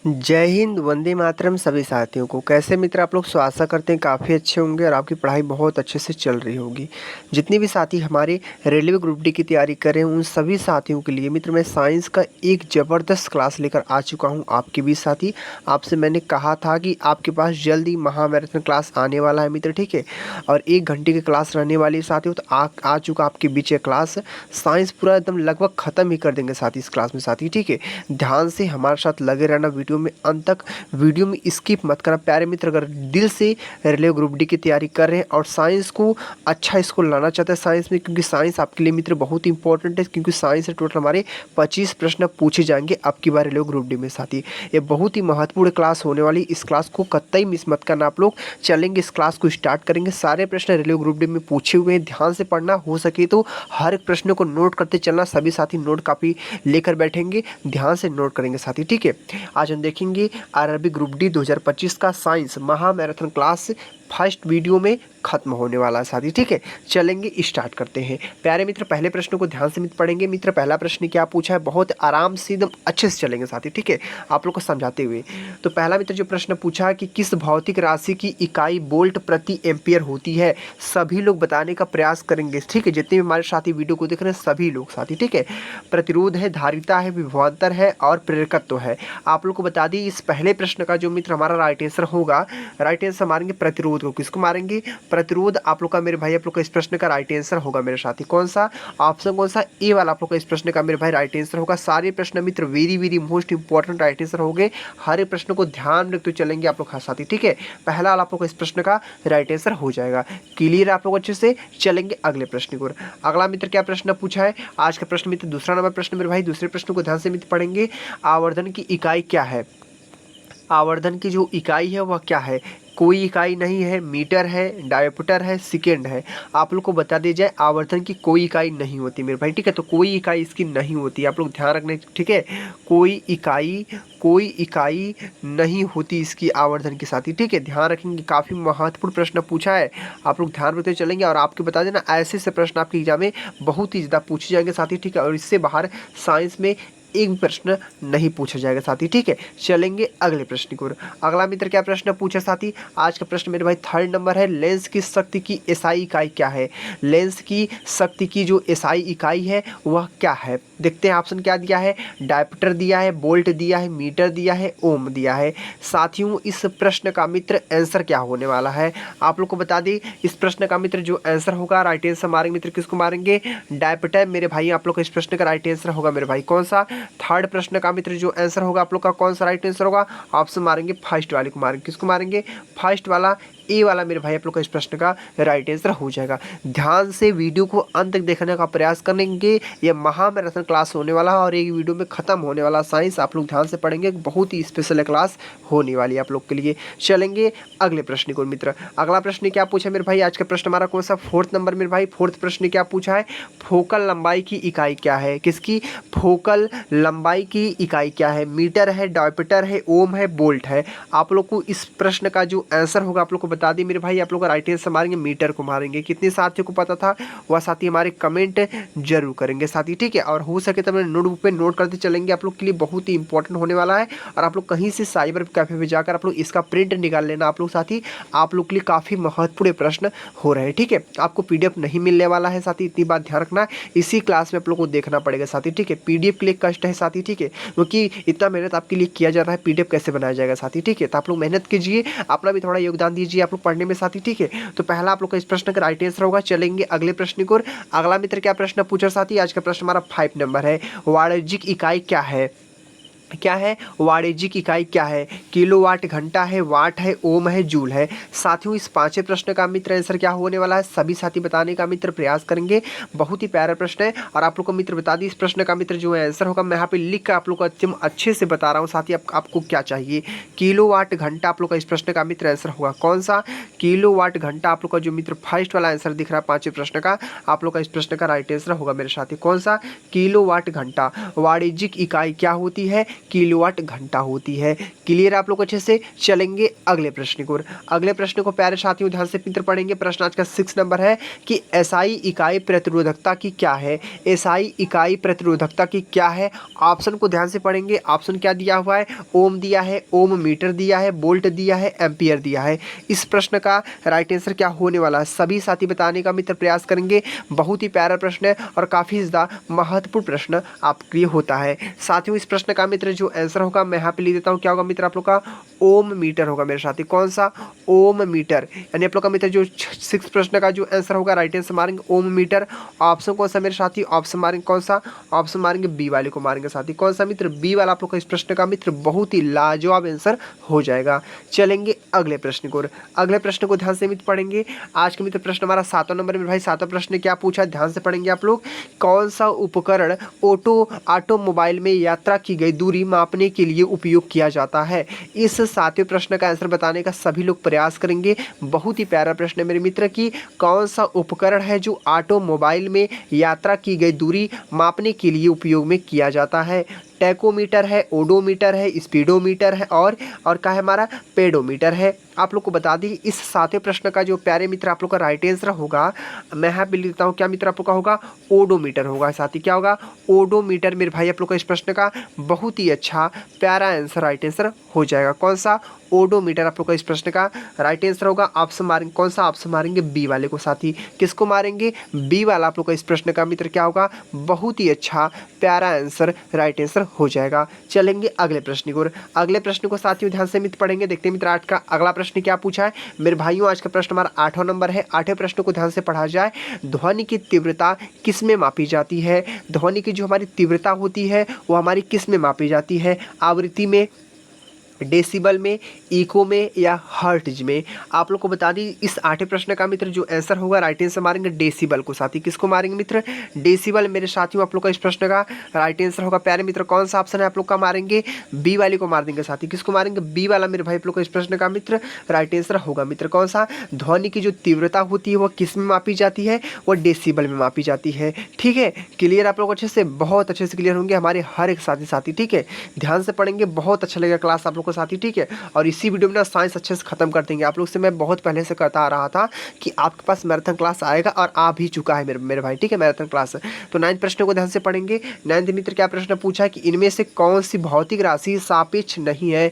जय हिंद, वंदे मातरम सभी साथियों को। कैसे मित्र आप लोग? सो आशा करते हैं काफ़ी अच्छे होंगे और आपकी पढ़ाई बहुत अच्छे से चल रही होगी। जितने भी साथी हमारे रेलवे ग्रुप डी की तैयारी कर रहे हैं उन सभी साथियों के लिए मित्र मैं साइंस का एक ज़बरदस्त क्लास लेकर आ चुका हूं आपके बीच साथी। आपसे मैंने कहा था कि आपके पास जल्द ही महामैराथन क्लास आने वाला है मित्र, ठीक है। और 1 घंटे की क्लास रहने वाली है साथियों। तो आ चुका आपके बीच ये क्लास। साइंस पूरा एकदम लगभग ख़त्म ही कर देंगे साथी इस क्लास में साथी, ठीक है। ध्यान से हमारे साथ लगे रहना वीडियो में अंत तक। वीडियो में स्किप मत करना प्यारे मित्र। अगर दिल से रेलवे ग्रुप डी की तैयारी कर रहे हैं और साइंस को अच्छा स्कोर लाना चाहते हैं साइंस में, क्योंकि साइंस आपके लिए मित्र बहुत इंपॉर्टेंट है, क्योंकि साइंस से टोटल हमारे 25 प्रश्न पूछे जाएंगे अब की बार रेलवे ग्रुप डी में साथी। ये बहुत ही महत्वपूर्ण क्लास होने वाली, इस क्लास को कतई मिस मत करना आप लोग। चलेंगे इस क्लास को स्टार्ट करेंगे। सारे प्रश्न रेलवे ग्रुप डी में पूछे हुए हैं, ध्यान से पढ़ना। हो सके तो हर एक प्रश्न को नोट करते चलना। सभी साथी नोट कापी लेकर बैठेंगे, ध्यान से नोट करेंगे साथी, ठीक है। आज हम देखेंगे आरआरबी ग्रुप डी 2025 का साइंस महामैराथन क्लास फर्स्ट वीडियो में खत्म होने वाला है साथी, ठीक है। चलेंगे स्टार्ट करते हैं प्यारे मित्र। पहले प्रश्न को ध्यान से मित्र पढ़ेंगे मित्र। पहला प्रश्न क्या पूछा है, बहुत आराम से एकदम अच्छे से चलेंगे साथी, ठीक है, आप लोग को समझाते हुए। तो पहला मित्र जो प्रश्न पूछा है कि किस भौतिक राशि की इकाई वोल्ट प्रति एम्पियर होती है, सभी लोग बताने का प्रयास करेंगे, ठीक है। जितने भी हमारे साथी वीडियो को देख रहे हैं सभी लोग साथी, ठीक है। प्रतिरोध है, धारिता है, विभवांतर है और प्रेरकत्व है। आप लोग को बता दी इस पहले प्रश्न का जो मित्र हमारा राइट आंसर होगा, राइट आंसर मारेंगे प्रतिरोध को। किसको मारेंगे? प्रतिरोध। आप लोग का मेरे भाई, आप लोग का इस प्रश्न का राइट आंसर होगा मेरे साथी। कौन सा ऑप्शन, कौन सा? ए वाला आप लोग का इस प्रश्न का मेरे भाई राइट आंसर होगा। सारे प्रश्न मित्र very very most important right answer हो गए। हर एक प्रश्न को ध्यान रखते चलेंगे आप लोग साथी, ठीक है। पहला वाला आप लोग का इस प्रश्न का राइट आंसर हो जाएगा। क्लियर आप लोग अच्छे से? चलेंगे अगले प्रश्न को। अगला मित्र क्या प्रश्न पूछा है आज का प्रश्न मित्र? दूसरा नंबर प्रश्न मेरे भाई। दूसरे प्रश्न को ध्यान से मित्र पढ़ेंगे। आवर्धन की इकाई क्या है? आवर्धन की जो इकाई है वह क्या है? कोई इकाई नहीं है, मीटर है, डायोप्टर है, सेकेंड है। आप लोग को बता दी जाए आवर्धन की कोई इकाई नहीं होती मेरे भाई, ठीक है। तो कोई इकाई इसकी नहीं होती, आप लोग ध्यान रखने, ठीक है। कोई इकाई नहीं होती इसकी आवर्धन के साथ ही, ठीक है। ध्यान रखेंगे, काफ़ी महत्वपूर्ण प्रश्न पूछा है, आप लोग ध्यान रखते चलेंगे। और आपके बता देना ऐसे से प्रश्न आपके एग्जाम में बहुत ही ज़्यादा पूछे जाएंगे साथी, ठीक है। और इससे बाहर साइंस में एक भी प्रश्न नहीं पूछा जाएगा साथी, ठीक है। चलेंगे अगले प्रश्न की ओर। अगला मित्र क्या प्रश्न पूछा साथी? आज का प्रश्न मेरे भाई थर्ड नंबर है। लेंस की शक्ति की एसआई इकाई क्या है? लेंस की शक्ति की जो एसआई इकाई है वह क्या है? देखते हैं ऑप्शन क्या दिया है। डायप्टर दिया है, बोल्ट दिया है, मीटर दिया है, ओम दिया है। साथियों इस प्रश्न का मित्र आंसर क्या होने वाला है आप लोग को बता दें। इस प्रश्न का मित्र जो आंसर होगा, राइट आंसर मारेंगे मित्र, किसको मारेंगे? डायप्टर मेरे भाई। आप लोग का इस प्रश्न का राइट आंसर होगा मेरे भाई। कौन सा? थर्ड प्रश्न का मित्र जो आंसर होगा आप लोग का, कौन सा राइट आंसर होगा? ऑप्शन मारेंगे फर्स्ट वाले को मारेंगे। किसको मारेंगे? फर्स्ट वाला, ए वाला मेरे भाई आप लोग का इस प्रश्न का राइट आंसर हो जाएगा। ध्यान से वीडियो को अंत तक देखने का प्रयास करेंगे। यह महामैराथन क्लास होने वाला है और एक वीडियो में खत्म होने वाला साइंस आप लोग ध्यान से पढ़ेंगे। बहुत ही स्पेशल क्लास होने वाली है आप लोग के लिए। चलेंगे अगले प्रश्न को मित्र। अगला प्रश्न क्या पूछा मेरे भाई? आज का प्रश्न हमारा कौन सा? फोर्थ नंबर मेरे भाई। फोर्थ प्रश्न क्या पूछा है? फोकल लंबाई की इकाई क्या है? किसकी? फोकल लंबाई की इकाई क्या है? मीटर है, डायप्टर है, ओम है, बोल्ट है। आप लोग को इस प्रश्न का जो आंसर होगा आप लोग को बता दी मेरे भाई। आप लोग का राइट आंसर मारेंगे मीटर को मारेंगे। कितने साथियों को पता था वह साथी हमारे कमेंट जरूर करेंगे साथी, ठीक है। और हो सके तो अपने नोटबुक पे नोट करते चलेंगे, आप लोग के लिए बहुत ही इंपॉर्टेंट होने वाला है। और आप लोग कहीं से साइबर कैफे में जाकर आप लोग इसका प्रिंट निकाल लेना आप लोग साथी। आप लोग के लिए काफ़ी महत्वपूर्ण प्रश्न हो रहे हैं, ठीक है। आपको पीडीएफ नहीं मिलने वाला है साथी, इतनी बात ध्यान रखना। इसी क्लास में आप लोग को देखना पड़ेगा साथी, ठीक है। पीडीएफ के लिए कष्ट है साथी, ठीक है, क्योंकि इतना मेहनत आपके लिए किया जा रहा है। पीडीएफ कैसे बनाया जाएगा साथी, ठीक है। तो आप लोग मेहनत कीजिए, अपना भी थोड़ा योगदान दीजिए आप लोग पढ़ने में साथी, ठीक है। तो पहला आप लोग का इस प्रश्न का राइट आंसर होगा। चलेंगे अगले प्रश्न को। अगला मित्र क्या प्रश्न पूछा साथी? आज का प्रश्न हमारा 5 नंबर है। वाणिज्यिक इकाई क्या है? क्या है? वाणिज्यिक इकाई क्या है? किलोवाट, घंटा है, वाट है, ओम है, जूल है। साथियों इस पांचवें प्रश्न का मित्र आंसर क्या होने वाला है? सभी साथी बताने का मित्र प्रयास करेंगे। बहुत ही प्यारा प्रश्न है और आप लोग को मित्र बता दी इस प्रश्न का मित्र जो आंसर होगा। मैं यहाँ पे लिख कर आप लोग को एकदम अच्छे से बता रहा हूँ साथी। आपको क्या चाहिए? किलोवाट घंटा आप लोग का इस प्रश्न का मित्र आंसर होगा। कौन सा? किलोवाट घंटा आप लोग का जो मित्र फर्स्ट वाला आंसर दिख रहा है पांचवें प्रश्न का, आप लोग का इस प्रश्न का राइट आंसर होगा मेरे साथी। कौन सा? किलोवाट घंटा। वाणिज्यिक इकाई क्या होती है? किलोवाट घंटा होती है। क्लियर आप लोग अच्छे से। चलेंगे अगले प्रश्न को। अगले प्रश्न को प्यारे साथियों ध्यान से मित्र पढ़ेंगे। प्रश्न आज का 6 नंबर है कि एसआई इकाई प्रतिरोधकता की क्या है। एसआई इकाई प्रतिरोधकता की क्या है। ऑप्शन को ध्यान से पढ़ेंगे। ऑप्शन क्या दिया हुआ है, ओम दिया है, ओम मीटर दिया है, वोल्ट दिया है, एम्पियर दिया है। इस प्रश्न का राइट आंसर क्या होने वाला है सभी साथी बताने का मित्र प्रयास करेंगे। बहुत ही प्यारा प्रश्न है और काफ़ी ज़्यादा महत्वपूर्ण प्रश्न आपके लिए होता है। साथियों इस प्रश्न का मित्र जो आंसर होगा मैं यहाँ पे लिख देता हूँ। क्या होगा मित्र आप लोग का, ओम मीटर होगा मेरे साथी। कौन सा, ओम मीटर। यानी आप लोग का मित्र जो 6 प्रश्न का जो आंसर होगा राइट आंसर मारेंगे ओम मीटर। ऑप्शन कौन सा मेरे साथी, ऑप्शन मारेंगे कौन सा, ऑप्शन मारेंगे बी वाले को मारेंगे साथी। कौन सा मित्र, बी वाला आप लोग का इस प्रश्न का मित्र बहुत ही लाजवाब आंसर हो जाएगा। चलेंगे अगले प्रश्न को। अगले प्रश्न को ध्यान से मित्र पढ़ेंगे। आज के मित्र प्रश्न हमारा 7वां नंबर में भाई 7वां प्रश्न क्या पूछा ध्यान से पढ़ेंगे आप लोग। कौन सा उपकरण ऑटोमोबाइल में यात्रा की गई दूरी मापने के लिए उपयोग किया जाता है। इस 7वें प्रश्न का आंसर बताने का सभी लोग प्रयास करेंगे। बहुत ही प्यारा प्रश्न है मेरे मित्र की कौन सा उपकरण है जो ऑटोमोबाइल में यात्रा की गई दूरी मापने के लिए उपयोग में किया जाता है। टैकोमीटर है, ओडोमीटर है, स्पीडोमीटर है और क्या है हमारा, पेडोमीटर है। आप लोग को बता दी इस 7वें प्रश्न का जो प्यारे मित्र आप लोग का राइट आंसर होगा मैं यहाँ पे लिख देता हूँ। क्या मित्र आप लोग का होगा, ओडोमीटर होगा साथी। क्या होगा, ओडोमीटर मेरे भाई आप लोग का इस प्रश्न का बहुत ही अच्छा प्यारा आंसर राइट आंसर हो जाएगा। कौन सा, ओडोमीटर आप लोग का इस प्रश्न का राइट आंसर होगा। ऑप्शन मारेंगे कौन सा, ऑप्शन मारेंगे बी वाले को साथी। किसको मारेंगे, बी वाला आप लोग का इस प्रश्न का मित्र क्या होगा, बहुत ही अच्छा प्यारा आंसर राइट आंसर हो जाएगा। चलेंगे अगले प्रश्न को। अगले प्रश्न को साथियों ध्यान से मित्र पढ़ेंगे। देखते हैं मित्र आज का अगला प्रश्न क्या पूछा है मेरे भाइयों। आज का प्रश्न हमारा 8वां नंबर है। 8वें प्रश्न को ध्यान से पढ़ा जाए। ध्वनि की तीव्रता किस में मापी जाती है। ध्वनि की जो हमारी तीव्रता होती है वो हमारी किस में मापी जाती है, आवृत्ति में, डेसिबल में, इको में या हर्ट्ज में। आप लोग को बता दी इस 8वें प्रश्न का मित्र जो आंसर होगा राइट आंसर मारेंगे डेसिबल को साथी। किसको मारेंगे मित्र, डेसिबल मेरे साथियों आप लोग का इस प्रश्न का राइट आंसर होगा। प्यारे मित्र कौन सा ऑप्शन है आप लोग का, मारेंगे बी वाले को मार देंगे साथी। किसको मारेंगे, बी वाला मेरे भाई आप लोग का इस प्रश्न का मित्र राइट आंसर होगा। मित्र कौन सा, ध्वनि की जो तीव्रता होती है वह किस में मापी जाती है, वह डेसिबल में मापी जाती है। ठीक है, क्लियर आप लोग अच्छे से, बहुत अच्छे से क्लियर होंगे हमारे हर एक साथी। ठीक है, ध्यान से पढ़ेंगे, बहुत अच्छा लगेगा क्लास आप लोग को साथी। ठीक है, और इसी वीडियो में ना साइंस अच्छे से खत्म कर देंगे। आप लोग से मैं बहुत पहले से करता आ रहा था कि आपके पास मैराथन क्लास आएगा और आ भी चुका है मेरे भाई। ठीक है, मैराथन क्लास। तो 9वें प्रश्न को ध्यान से पढ़ेंगे। 9वें मित्र क्या प्रश्न पूछा है कि इनमें से कौन सी भौतिक राशि सापेक्ष नहीं है।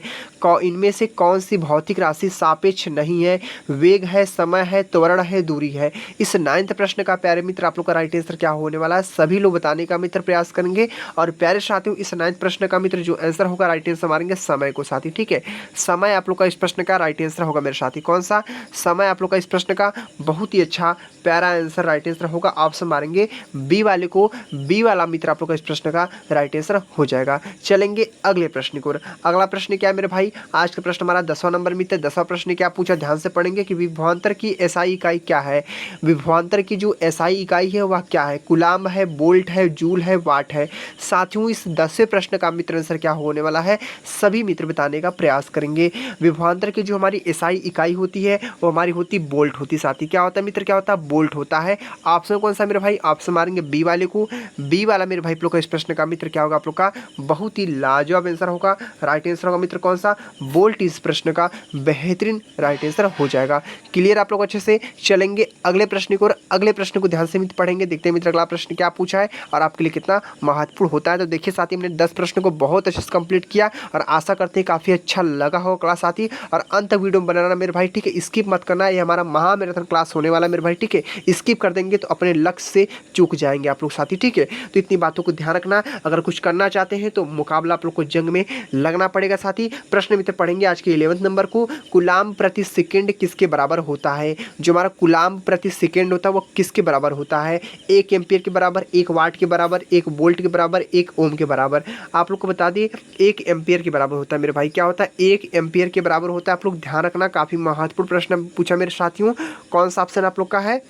इनमें से कौन सी भौतिक राशि सापेक्ष नहीं है, वेग है, समय है, त्वरण है, दूरी है। इस 9वें प्रश्न का प्यारे मित्र आप लोग का राइट आंसर क्या होने वाला है सभी लोग बताने का मित्र प्रयास करेंगे। और प्यारे साथियों इस 9वें प्रश्न का मित्र जो आंसर होगा राइट आंसर मारेंगे समय को साथी। ठीक है, समय आप लोग का इस प्रश्न का राइट आंसर होगा मेरे साथी। कौन सा, समय आप लोग का इस प्रश्न का बहुत ही अच्छा प्यारा आंसर राइट आंसर होगा। ऑप्शन मारेंगे बी वाले को, बी वाला मित्र आप लोग का इस प्रश्न का राइट आंसर हो जाएगा। चलेंगे अगले प्रश्न को। अगला प्रश्न क्या है मेरे भाई, आज का प्रश्न हमारा 10वां नंबर मित्र। 10वां प्रश्न क्या पूछा ध्यान से पढ़ेंगे कि विभवांतर की एसआई इकाई क्या है। विभवांतर की जो एसआई इकाई है वह क्या है, कुलाम्ब है, वोल्ट है, जूल है, वाट है। साथियों इस 10वें प्रश्न का मित्र आंसर क्या होने वाला है सभी मित्र बताने का प्रयास करेंगे। विभवांतर की जो हमारी एसआई इकाई होती है वो हमारी होती वोल्ट होती साथी। क्या होता है मित्र, क्या होता है, वोल्ट होता है। ऑप्शन कौन सा मेरे भाई, ऑप्शन मारेंगे बी वाले को। बी वाला मेरे भाई लोग का इस प्रश्न का मित्र क्या होगा आप लोग का बहुत ही लाजवाब आंसर होगा। राइट आंसर होगा मित्र कौन सा, वोल्ट इस प्रश्न का बेहतरीन राइट आंसर हो जाएगा। क्लियर आप लोग अच्छे से। चलेंगे अगले प्रश्न को, और अगले प्रश्न को ध्यान से मित्र पढ़ेंगे। देखते हैं मित्र अगला प्रश्न क्या पूछा है और आपके लिए कितना महत्वपूर्ण होता है। तो देखिए साथी हमने 10 प्रश्न को बहुत अच्छे से कंप्लीट किया और आशा करते हैं काफ़ी अच्छा लगा हो क्लास साथी। और अंत तक वीडियो बनाना मेरे भाई। ठीक है, स्किप मत करना, ये हमारा महामैराथन क्लास होने वाला है मेरे भाई। ठीक है, स्किप कर देंगे तो अपने लक्ष्य से चूक जाएंगे आप लोग साथी। ठीक है, तो इतनी बातों को ध्यान रखना। अगर कुछ करना चाहते हैं तो मुकाबला आप लोग को जंग में लगना पड़ेगा साथी। प्रश्न मित्र पढ़ेंगे आज के 11वें नंबर को। कुलाम्ब प्रति सेकेंड किसके बराबर होता है। जो हमारा कुलाम्ब प्रति सेकेंड होता है वो किसके बराबर होता है, 1 एम्पियर के बराबर, 1 वाट के बराबर, 1 वोल्ट के बराबर, 1 ओम के बराबर। आप लोग को बता दिए 1 एम्पियर के बराबर होता है मेरे भाई। क्या होता है, 1 एम्पियर के बराबर होता है। आप लोग ध्यान रखना, काफ़ी महत्वपूर्ण प्रश्न पूछा मेरे साथियों। कौन सा ऑप्शन आप लोग का है,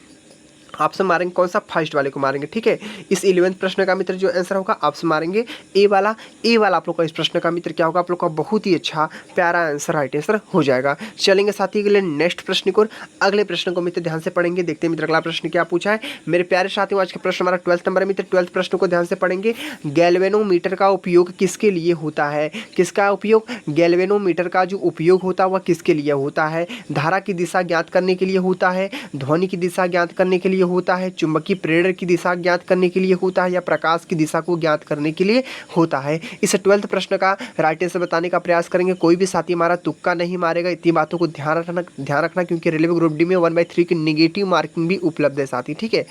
ऑप्शन मारेंगे कौन सा, फर्स्ट वाले को मारेंगे। ठीक है, इस 11th प्रश्न का मित्र जो आंसर होगा ऑप्शन मारेंगे ए वाला। ए वाला आप लोग का इस प्रश्न का मित्र क्या होगा, आप लोग का बहुत ही अच्छा प्यारा आंसर, राइट आंसर हो जाएगा। चलेंगे साथी अगले नेक्स्ट प्रश्न को, अगले प्रश्न को मित्र ध्यान से पढ़ेंगे। देखते हैं मित्र अगला प्रश्न क्या पूछा है मेरे प्यारे साथियों। आज का प्रश्न हमारा 12th नंबर है मित्र। 12th प्रश्न को ध्यान से पढ़ेंगे। गैल्वेनोमीटर का उपयोग किसके लिए होता है, किसका उपयोग, गैल्वेनोमीटर का जो उपयोग होता है वह किसके लिए होता है, धारा की दिशा ज्ञात करने के लिए होता है, ध्वनि की दिशा ज्ञात करने के लिए होता है, चुंबकीय प्रेरण की दिशा ज्ञात करने के लिए होता है, या प्रकाश की दिशा को ज्ञात करने के लिए होता है। इस 12th प्रश्न का राइट आंसर बताने का प्रयास करेंगे। कोई भी साथी हमारा तुक्का नहीं मारेगा, इतनी बातों को ध्यान रखना क्योंकि रेलवे ग्रुप डी में 1/3 की निगेटिव मार्किंग भी उपलब्ध है साथी। ठीक है,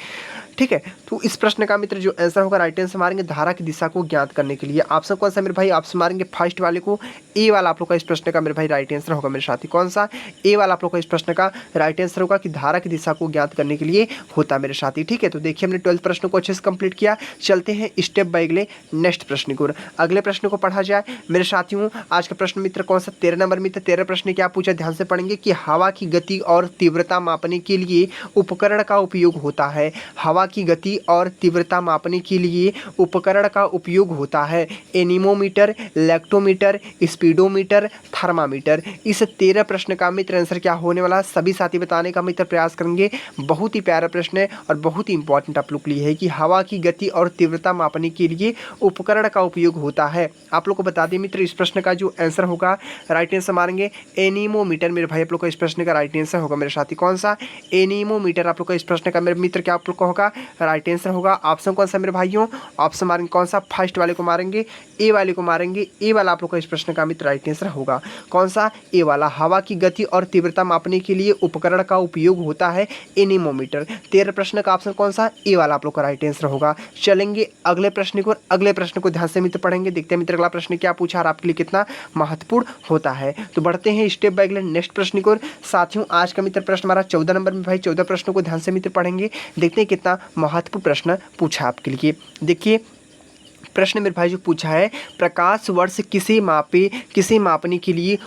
ठीक है, तो इस प्रश्न का मित्र जो आंसर होगा राइट आंसर मारेंगे धारा की दिशा को ज्ञात करने के लिए। ऑप्शन कौन सा मेरे भाई, ऑप्शन मारेंगे फर्स्ट वाले को, ए वाला आप लोग का इस प्रश्न का मेरे भाई राइट आंसर होगा मेरे साथी। कौन सा, ए वाला आप लोग का इस प्रश्न का राइट आंसर होगा कि धारा की दिशा को ज्ञात करने के लिए होता है मेरे साथी। ठीक है, तो देखिए हमने 12th प्रश्न को अच्छे से कंप्लीट किया। चलते हैं स्टेप बाय अगले नेक्स्ट प्रश्न को, अगले प्रश्न को पढ़ा जाए मेरे साथियों। आज का प्रश्न मित्र कौन सा, 13 नंबर मित्र। 13 प्रश्न क्या पूछा, ध्यान से पढ़ेंगे कि हवा की गति और तीव्रता मापने के लिए उपकरण का उपयोग होता है। हवा की गति और तीव्रता मापने के लिए उपकरण का उपयोग होता है। Anemometer, lactometer, speedometer, thermometer. इस 13 प्रश्न का मित्र आंसर क्या होने वाला, सभी साथी बताने का मित्र प्रयास करेंगे। बहुत ही प्यारा प्रश्न है और बहुत ही इंपॉर्टेंट आप लोग के लिए है कि हवा की गति और तीव्रता मापने के लिए उपकरण का उपयोग होता है। आप लोग को बता दें मित्र इस प्रश्न का जो आंसर होगा राइट आंसर मारेंगे एनीमोमीटर मेरे भाई। आप लोग का इस प्रश्न का राइट आंसर होगा मेरे साथी। कौन सा, एनीमोमीटर आप लोग का इस प्रश्न का मेरे मित्र क्या आप लोग का होगा राइट आंसर होगा। ऑप्शन कौन सा मेरे भाइयों, ऑप्शन मारेंगे कौन सा, फर्स्ट वाले को मारेंगे, ए वाले को मारेंगे। ए वाला आप लोग का इस प्रश्न का मित्र राइट आंसर होगा। कौन सा, ए वाला। हवा की गति और तीव्रता मापने के लिए उपकरण का उपयोग होता है एनीमोमीटर। 13 प्रश्न का ऑप्शन कौन सा, ए वाला आप लोग का राइट आंसर होगा। चलेंगे अगले प्रश्न को, अगले प्रश्न को ध्यान से मित्र पढ़ेंगे। देखते हैं मित्र अगला प्रश्न क्या पूछा और आपके लिए कितना महत्वपूर्ण होता है। तो बढ़ते हैं स्टेप बाय अगले नेक्स्ट प्रश्न को साथियों। आज का मित्र प्रश्न हमारा 14 नंबर में भाई। 14 प्रश्नों को ध्यान से मित्र पढ़ेंगे। देखते हैं कितना महत्वपूर्ण प्रश्न पूछा आपके लिए। देखिए प्रश्न मेरे भाई जो पूछा है, प्रकाश वर्ष किसे मापने के लिए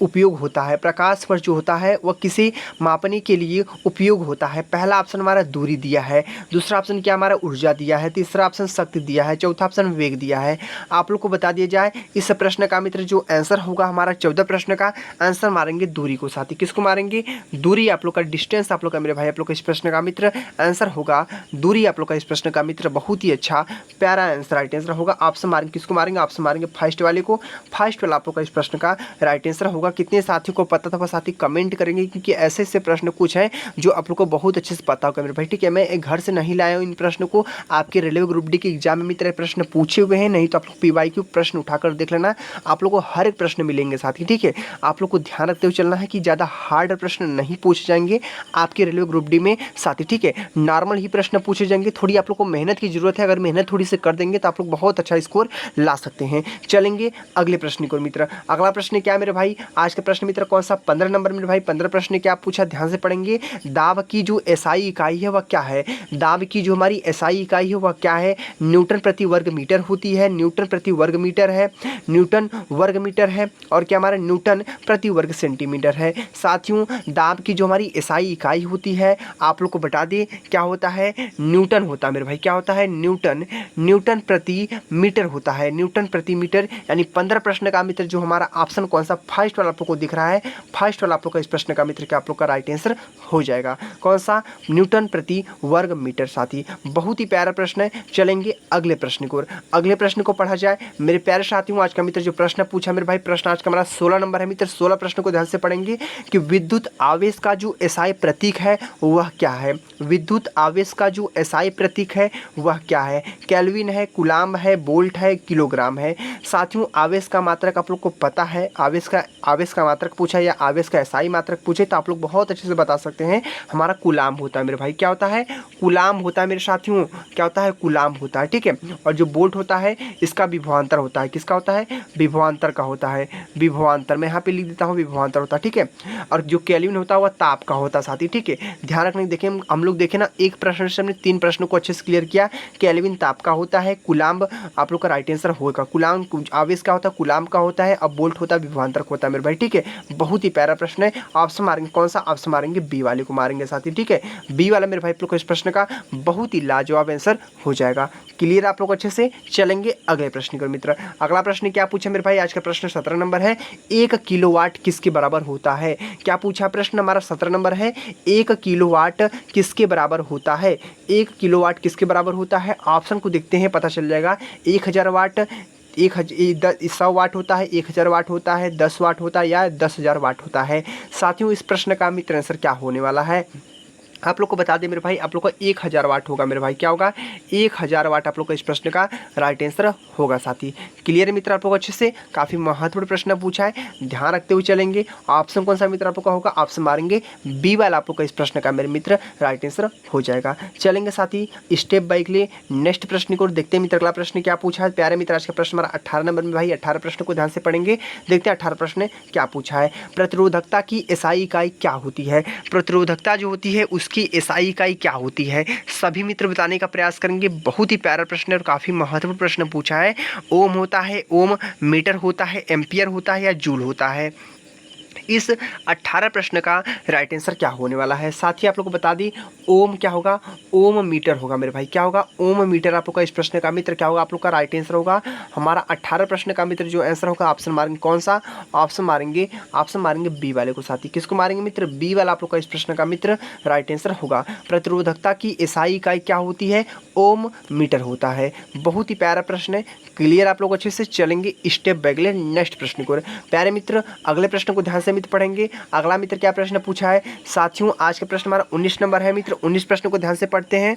उपयोग होता है। प्रकाश वर्ष जो होता है वह किसे मापने के लिए उपयोग होता है। पहला ऑप्शन हमारा दूरी दिया है, दूसरा ऑप्शन क्या हमारा ऊर्जा दिया है, तीसरा ऑप्शन शक्ति दिया है, चौथा ऑप्शन वेग दिया है। आप लोग को बता दिया जाए इस प्रश्न का मित्र जो आंसर होगा हमारा 14 प्रश्न का आंसर मारेंगे दूरी को साथी। किसको मारेंगे, दूरी आप लोग का, डिस्टेंस आप लोग का मेरे भाई। आप लोग का इस प्रश्न का मित्र आंसर होगा दूरी। आप लोग का इस प्रश्न का मित्र बहुत ही अच्छा प्यारा आंसर राइट आंसर होगा। ऑप्शन मारेंगे किसको मारेंगे, ऑप्शन मारेंगे फर्स्ट वाले को। फर्स्ट वाला आप लोग का इस प्रश्न का राइट आंसर होगा। कितने साथियों को पता था वह साथी कमेंट करेंगे क्योंकि ऐसे ऐसे प्रश्न कुछ हैं जो आप लोग को बहुत अच्छे से पता होगा मेरे भाई। ठीक है, मैं एक घर से नहीं लाया हूँ इन प्रश्नों को, आपके रेलवे ग्रुप डी के एग्जाम में मित्र प्रश्न पूछे हुए हैं। नहीं तो आप लोग PYQ प्रश्न उठाकर देख लेना, आप लोग को हर एक प्रश्न मिलेंगे साथी। ठीक है, आप लोग को ध्यान रखते हुए चलना है कि ज़्यादा हार्ड प्रश्न नहीं पूछे जाएंगे आपके रेलवे ग्रुप डी में साथी। ठीक है, नॉर्मल ही प्रश्न पूछे जाएंगे। थोड़ी आप लोग को मेहनत की जरूरत है, अगर मेहनत थोड़ी से कर देंगे तो आप लोग बहुत अच्छा स्कोर ला सकते हैं। चलेंगे अगले प्रश्न को मित्र। अगला प्रश्न क्या है मेरे भाई, आज का प्रश्न मित्र कौन सा, 15 नंबर मेरे भाई। 15 प्रश्न क्या पूछा, ध्यान से पढ़ेंगे। दाब की जो SI इकाई है वह क्या है। दाब की जो हमारी SI इकाई है वह क्या है, न्यूटन प्रति वर्ग मीटर होती है। न्यूटन प्रति वर्ग मीटर है, न्यूटन वर्ग मीटर है, और क्या हमारा न्यूटन प्रति वर्ग सेंटीमीटर है। साथियों दाब की जो हमारी SI इकाई होती है आप लोग को बता दें क्या होता है, न्यूटन होता है मेरे भाई। क्या होता है, न्यूटन प्रति मीटर होता है, न्यूटन प्रति मीटर। यानी 15 प्रश्न का मित्र जो हमारा ऑप्शन कौन सा, फर्स्ट वाला आप लोग को दिख रहा है, फर्स्ट वाला आप लोग का इस प्रश्न का मित्र क्या आप लोग का राइट आंसर हो जाएगा। कौन सा, न्यूटन प्रति वर्ग मीटर साथी। बहुत ही प्यारा प्रश्न है। चलेंगे अगले प्रश्न को, अगले प्रश्न को पढ़ा जाए मेरे प्यारे साथियों। आज का मित्र जो प्रश्न पूछा मेरे भाई, प्रश्न आज का हमारा 16 नंबर है मित्र। 16 प्रश्न को ध्यान से पढ़ेंगे कि विद्युत आवेश का जो SI प्रतीक है वह क्या है। विद्युत आवेश का जो SI प्रतीक है वह क्या है, केल्विन है, कूलाम्ब है, वोल्ट है, किलोग्राम है। साथियों आवेश का मात्रक आप लोग को पता है, आवेश का मात्रक पूछा या आवेश का SI मात्रक पूछे तो आप लोग बहुत अच्छे से बता सकते हैं, हमारा कूलाम्ब होता है मेरे भाई। क्या होता है, कूलाम्ब होता है मेरे साथियों। क्या होता है, कूलाम्ब होता है। ठीक है, और जो वोल्ट होता है इसका विभवांतर होता है। किसका होता है, विभवांतर का होता है। विभवांतर मैं यहाँ पे लिख देता हूँ, विभवांतर होता है। ठीक है, और जो केल्विन होता है वह ताप का होता है साथी। ठीक है, ध्यान रखने देखें हम लोग देखें ना, एक प्रश्न से हमने 3 प्रश्नों को अच्छे से क्लियर किया। केल्विन ताप का होता है, कूलाम्ब आप लोग का राइट आंसर होगा। कूलाम्ब आवेश का होता है, कूलाम्ब का होता है, अब वोल्ट होता है, विभवांतर होता है मेरे भाई, ठीक है। बहुत ही प्यारा प्रश्न है। ऑप्शन मारेंगे कौन सा? ऑप्शन मारेंगे बी वाले को मारेंगे साथी, ठीक है। बी वाला मेरे भाई आप लोग को इस प्रश्न का बहुत ही लाजवाब आंसर हो जाएगा। क्लियर आप लोग अच्छे से? चलेंगे अगले प्रश्न को मित्र। अगला प्रश्न क्या पूछा मेरे भाई? आज का प्रश्न 17 नंबर है। 1 किलोवाट किसके बराबर होता है? क्या पूछा प्रश्न? हमारा 17 नंबर है। 1 किलोवाट किसके बराबर होता है? 1 किलोवाट किसके बराबर होता है? ऑप्शन को देखते हैं, पता चल जाएगा। 1000 वाट, 100 वाट होता है, 1000 वाट होता है, 10 वाट होता है या 10,000 वाट होता है। साथियों इस प्रश्न का मित्र आंसर क्या होने वाला है आप लोग को बता दें मेरे भाई, आप लोग का 1000 वाट होगा मेरे भाई। क्या होगा? 1000 वाट आप लोग का इस प्रश्न का राइट आंसर होगा साथी। क्लियर है मित्र आप लोग अच्छे से? काफ़ी महत्वपूर्ण प्रश्न पूछा है, ध्यान रखते हुए चलेंगे। ऑप्शन कौन सा मित्र आप लोग का होगा? ऑप्शन मारेंगे बी वाला आप लोग का इस प्रश्न का मेरे मित्र राइट आंसर हो जाएगा। चलेंगे साथी स्टेप बाय के लिए नेक्स्ट प्रश्न को देखते हैं मित्र। अगला प्रश्न क्या पूछा है प्यारे मित्र? आज का प्रश्न हमारा 18 नंबर में भाई। 18 प्रश्न को ध्यान से पढ़ेंगे, देखते हैं 18 प्रश्न क्या पूछा है। प्रतिरोधकता की एसआई इकाई क्या होती है? प्रतिरोधकता जो होती है उसकी एसआई इकाई क्या होती है? सभी मित्र बताने का प्रयास करेंगे। बहुत ही प्यारा प्रश्न है और काफ़ी महत्वपूर्ण प्रश्न पूछा है। ओम होता है, ओम मीटर होता है, एम्पियर होता है या जूल होता है? इस 18 प्रश्न का राइट आंसर क्या होने वाला है? साथ ही आप लोग को बता दी ओम क्या होगा? ओम मीटर होगा मेरे भाई। क्या होगा? ओम मीटर आप लोग का इस प्रश्न का मित्र क्या होगा? आप लोग का राइट आंसर होगा। हमारा 18 प्रश्न का मित्र जो आंसर होगा ऑप्शन मारेंगे कौन सा? ऑप्शन मारेंगे बी वाले को साथी। किसको मारेंगे मित्र? बी वाला आप लोग का इस प्रश्न का मित्र राइट आंसर होगा। प्रतिरोधकता की एसआई इकाई क्या होती है? ओम मीटर होता है। बहुत ही प्यारा प्रश्न है। क्लियर आप लोग अच्छे से? चलेंगे स्टेप बाय अगले नेक्स्ट प्रश्न को। प्यारे मित्र अगले प्रश्न को ध्यान से मित्र पढ़ेंगे। अगला मित्र क्या प्रश्न पूछा है साथियों? आज का प्रश्न हमारा 19 नंबर है मित्र। 19 प्रश्न को ध्यान से पढ़ते हैं।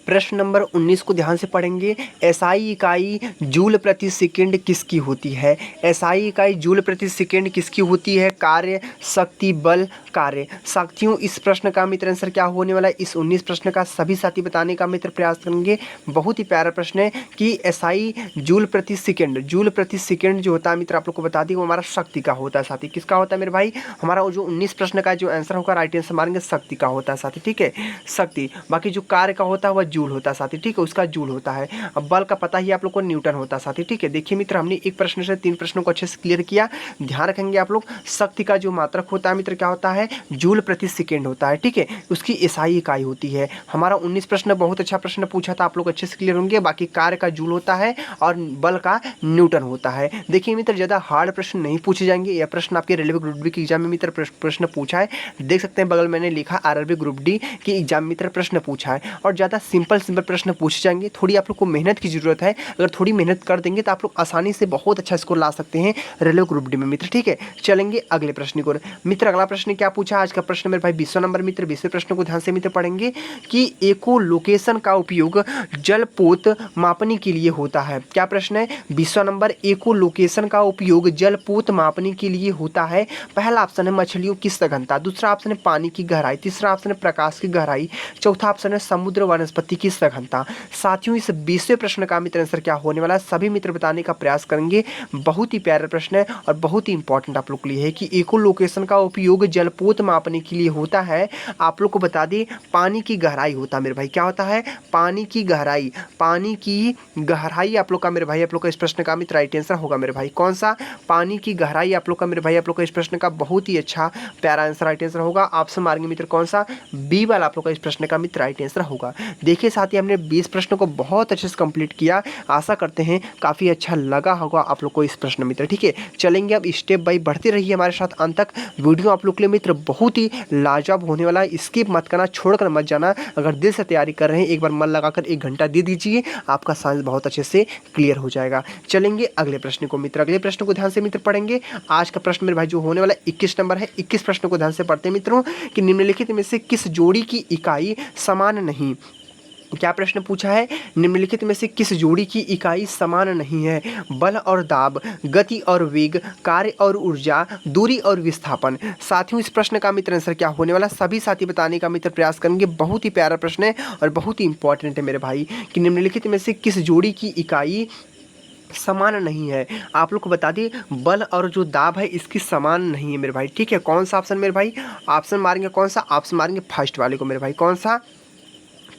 प्रश्न नंबर 19 को ध्यान से पढ़ेंगे। एसआई इकाई जूल प्रति सेकंड किसकी होती है? एसआई इकाई जूल प्रति सेकंड किसकी होती है? कार्य, शक्ति, बल, कार्य। साथियों इस प्रश्न का मित्र आंसर क्या होने वाला है? इस 19 प्रश्न का सभी साथी बताने का मित्र प्रयास करेंगे। बहुत ही प्यारा प्रश्न है कि एसआई जूल प्रति सेकंड, जूल प्रति सेकंड जो होता है मित्र आप लोग को बता दी वो हमारा शक्ति का होता है साथी। किसका होता है मेरे भाई? हमारा जो 19 प्रश्न का जो आंसर होगा राइट आंसर मारेंगे शक्ति का होता है साथी, ठीक है। शक्ति। बाकी जो कार्य का होता है वह जूल होता है साथी, ठीक है, उसका जूल होता है। अब बल का पता ही आप लोग को न्यूटन होता है साथी, ठीक है। देखिए मित्र हमने एक प्रश्न से 3 प्रश्नों को अच्छे से क्लियर किया। ध्यान रखेंगे आप लोग। शक्ति का जो मात्रक होता है मित्र क्या होता है? जूल प्रति सेकंड होता है, ठीक है। उसकी एसआई इकाई होती है। हमारा 19 प्रश्न बहुत अच्छा प्रश्न पूछा था, आप लोग अच्छे से क्लियर होंगे। बाकी कार्य का जूल होता है और बल का न्यूटन होता है। देखिए मित्र ज़्यादा हार्ड प्रश्न नहीं पूछे जाएंगे। यह प्रश्न आपके रेलवे ग्रुप डी के एग्जाम में मित्र प्रश्न पूछा है। देख सकते हैं बगल मैंने लिखा आरआरबी ग्रुप डी की एग्जाम मित्र प्रश्न पूछा है। और ज़्यादा सिंपल प्रश्न पूछे जाएंगे। थोड़ी आप लोग को मेहनत की जरूरत है। अगर थोड़ी मेहनत कर देंगे तो आप लोग आसानी से बहुत अच्छा स्कोर ला सकते हैं रेलवे ग्रुप डी में मित्र, ठीक है। चलेंगे अगले प्रश्न को मित्र। अगला प्रश्न क्या पूछा? आज का प्रश्न मेरे भाई 20वां नंबर मित्र। 20वें प्रश्न को ध्यान से मित्र पढ़ेंगे कि एको लोकेशन का उपयोग जलपोत मापने के लिए होता है। क्या प्रश्न है? 20वां नंबर। एको लोकेशन का उपयोग जलपोत मापने के लिए होता है। पहला ऑप्शन है मछलियों की सघनता, दूसरा ऑप्शन है पानी की गहराई, तीसरा ऑप्शन है प्रकाश की गहराई, चौथा ऑप्शन है समुद्र वनस्पति की सघनता। साथियों इस 20वें प्रश्न का मित्र आंसर क्या होने वाला है? सभी मित्र बताने का प्रयास करेंगे। बहुत ही प्यारा प्रश्न है और बहुत ही इंपॉर्टेंट आप लोग के लिए है कि एको लोकेशन का उपयोग जलपोत मापने के लिए होता है। आप लोग को बता दें पानी की गहराई होता है मेरे भाई। क्या होता है? पानी की गहराई। पानी की गहराई आप लोग का मेरे भाई, आप लोग का इस प्रश्न का मित्र राइट आंसर होगा मेरे भाई। कौन सा? पानी की गहराई आप लोग का मेरे भाई, आप लोग का इस प्रश्न का बहुत ही अच्छा प्यारा आंसर राइट आंसर होगा। ऑप्शन मारेंगे मित्र कौन सा? बी वाला आप लोग का इस प्रश्न का मित्र राइट आंसर होगा। देखिए साथी हमने 20 प्रश्नों को बहुत अच्छे से कंप्लीट किया। आशा करते हैं काफ़ी अच्छा लगा होगा आप लोग को इस प्रश्न मित्र, ठीक है। चलेंगे अब स्टेप बाय बढ़ते रहिए हमारे साथ अंत तक। वीडियो आप लोग के लिए मित्र बहुत ही लाजवाब होने वाला है। स्किप मत करना, छोड़कर मत जाना। अगर दिल से तैयारी कर रहे हैं एक बार मन लगाकर 1 घंटा दे दीजिए, आपका साइंस बहुत अच्छे से क्लियर हो जाएगा। चलेंगे अगले प्रश्न को मित्र। अगले प्रश्न को ध्यान से मित्र पढ़ेंगे। आज का प्रश्न मेरे भाई जो होने वाला 21 नंबर है। 21 प्रश्न को ध्यान से पढ़ते हैं मित्रों कि निम्नलिखित में से किस जोड़ी की इकाई समान नहीं? क्या प्रश्न पूछा है? निम्नलिखित में से किस जोड़ी की इकाई समान नहीं है? बल और दाब, गति और वेग, कार्य और ऊर्जा, दूरी और विस्थापन। साथियों इस प्रश्न का मित्र आंसर क्या होने वाला? सभी साथी बताने का मित्र प्रयास करेंगे। बहुत ही प्यारा प्रश्न है और बहुत ही इंपॉर्टेंट है मेरे भाई कि निम्नलिखित में से किस जोड़ी की इकाई समान नहीं है? आप लोग को बता दिए बल और जो दाब है इसकी समान नहीं है मेरे भाई, ठीक है। कौन सा ऑप्शन मेरे भाई? ऑप्शन मारेंगे कौन सा? ऑप्शन मारेंगे फर्स्ट वाले को मेरे भाई। कौन सा?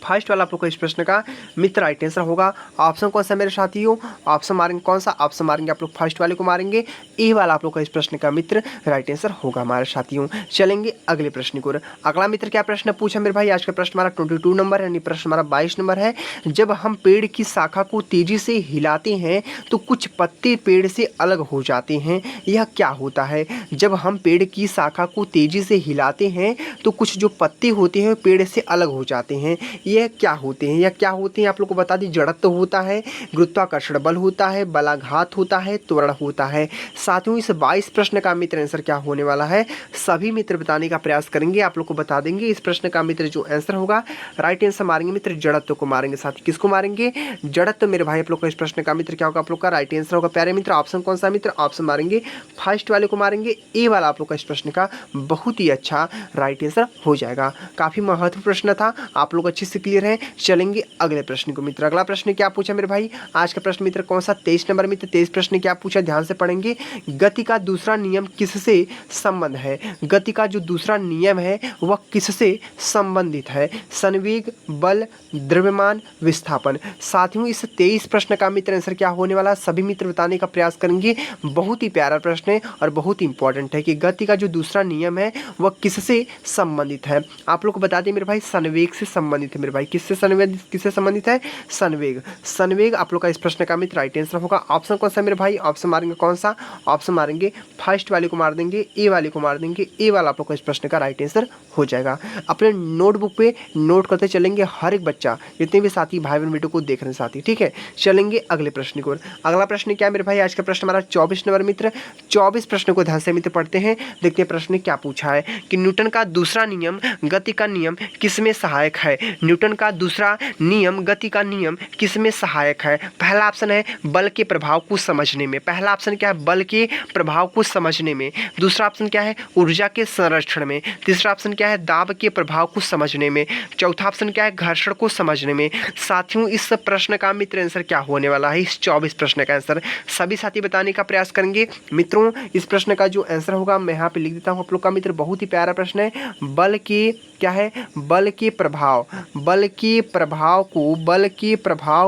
फर्स्ट वाला आप लोग का इस प्रश्न का मित्र राइट आंसर होगा। ऑप्शन कौन सा मेरे साथियों, ऑप्शन मारेंगे कौन सा, ऑप्शन मारेंगे आप लोग फर्स्ट वाले को मारेंगे, ए वाला आप लोग का इस प्रश्न का मित्र राइट आंसर होगा हमारे साथियों। चलेंगे अगले प्रश्न को। अगला मित्र क्या प्रश्न पूछा मेरे भाई, आज का प्रश्न हमारा 22 नंबर है, यानी प्रश्न हमारा 22 नंबर है। जब हम पेड़ की शाखा को तेजी से हिलाते हैं तो कुछ पत्ते पेड़ से अलग हो जाते हैं, यह क्या होता है। जब हम पेड़ की शाखा को तेजी से हिलाते हैं तो कुछ जो पत्ते होते हैं पेड़ से अलग हो जाते हैं, यह क्या होते हैं, यह क्या होते हैं आप लोग को बता दी। जड़त्व होता है, गुरुत्वाकर्षण बल होता है, बलाघात होता है, त्वरण होता है। साथियों इस 22 प्रश्न का मित्र आंसर क्या होने वाला है, सभी मित्र बताने का प्रयास करेंगे, आप लोग को बता देंगे। इस प्रश्न का मित्र जो आंसर होगा राइट आंसर मारेंगे मित्र जड़त्व को मारेंगे। साथ किसको मारेंगे, जड़त्व मेरे भाई। आप लोग का इस प्रश्न का मित्र क्या होगा, आप लोग का राइट आंसर होगा प्यारे मित्र। ऑप्शन कौन सा मित्र, ऑप्शन मारेंगे फर्स्ट वाले को मारेंगे, ए वाला आप लोग का इस प्रश्न का बहुत ही अच्छा राइट आंसर हो जाएगा। काफी महत्वपूर्ण प्रश्न था, आप लोग अच्छे से क्लियर हैं। चलेंगे अगले प्रश्न को मित्र। अगला प्रश्न क्या पूछा मेरे भाई, आज का प्रश्न मित्र कौन सा, 23 नंबर मित्र। 23 प्रश्न क्या पूछा, ध्यान से पढ़ेंगे। गति का दूसरा नियम किससे संबंध है, गति का जो दूसरा नियम है वह किससे संबंधित है। संवेग, बल, द्रव्यमान, विस्थापन। साथियों इस 23 प्रश्न का मित्र आंसर क्या होने वाला, सभी मित्र बताने का प्रयास करेंगे। बहुत ही प्यारा प्रश्न है और बहुत ही इंपॉर्टेंट है कि गति का जो दूसरा नियम है वह किससे संबंधित है। आप लोग को बता दें मेरे भाई संवेग से संबंधित है मेरे भाई। किससे संबंधित है, संवेग। संवेग आप लोग का इस प्रश्न का मित्र राइट आंसर होगा। ऑप्शन कौन सा मेरे भाई, ऑप्शन मारेंगे कौन सा, ऑप्शन मारेंगे फर्स्ट वाले को मार देंगे, ए वाले को मार देंगे, ए वाला आप लोग का इस प्रश्न का राइट आंसर हो जाएगा। अपने नोटबुक पे नोट करते चलेंगे, हर एक बच्चा जितने भी साथी भाई बहन वीडियो को देख रहे हैं साथी, ठीक है। चलेंगे अगले प्रश्न को। अगला प्रश्न क्या मेरे भाई, आज का प्रश्न हमारा 24 नंबर मित्र। 24 प्रश्न को ध्यान से मित्र पढ़ते हैं, देखते हैं प्रश्न क्या पूछा है कि न्यूटन का दूसरा नियम गति का नियम किसमें सहायक है। न्यूटन का दूसरा नियम गति का नियम किसमें सहायक है। पहला ऑप्शन है बल के प्रभाव को समझने में, पहला ऑप्शन क्या है बल के प्रभाव को समझने में। दूसरा ऑप्शन क्या है ऊर्जा के संरक्षण में। तीसरा ऑप्शन क्या है दाब के प्रभाव को समझने में। चौथा ऑप्शन क्या है घर्षण को समझने में। साथियों इस प्रश्न का मित्र आंसर क्या होने वाला है, इस 24 प्रश्न का आंसर सभी साथी बताने का प्रयास करेंगे। मित्रों इस प्रश्न का जो आंसर होगा मैं यहाँ पे लिख देता हूँ आप लोग का मित्र, बहुत ही प्यारा प्रश्न है। बल के क्या है, बल के प्रभाव, बल के प्रभाव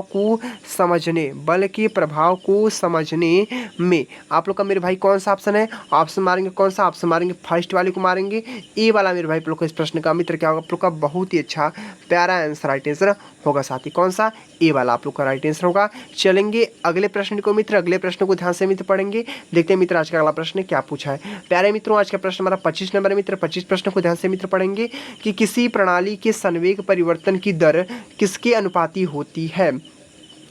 को समझने, बल के प्रभाव को समझने में आप लोग का मेरे भाई कौन सा ऑप्शन है, ऑप्शन मारेंगे कौन सा, ऑप्शन मारेंगे फर्स्ट वाले को मारेंगे, ए वाला मेरे भाई आप लोग का इस प्रश्न का मित्र क्या होगा, आप लोग का बहुत ही अच्छा प्यारा आंसर राइट आंसर होगा साथी। कौन सा, ए वाला आप लोग का राइट आंसर होगा। चलेंगे अगले प्रश्न को मित्र, अगले प्रश्न को ध्यान से मित्र पढ़ेंगे, देखते हैं मित्र आज का अगला प्रश्न क्या पूछा है। प्यारे मित्रों आज का प्रश्न हमारा 25 नंबर मित्र। 25 प्रश्न को ध्यान से मित्र पढ़ेंगे कि किसी प्रणाली के संवेग परिवर्तन की दर किसके अनुपाती होती है।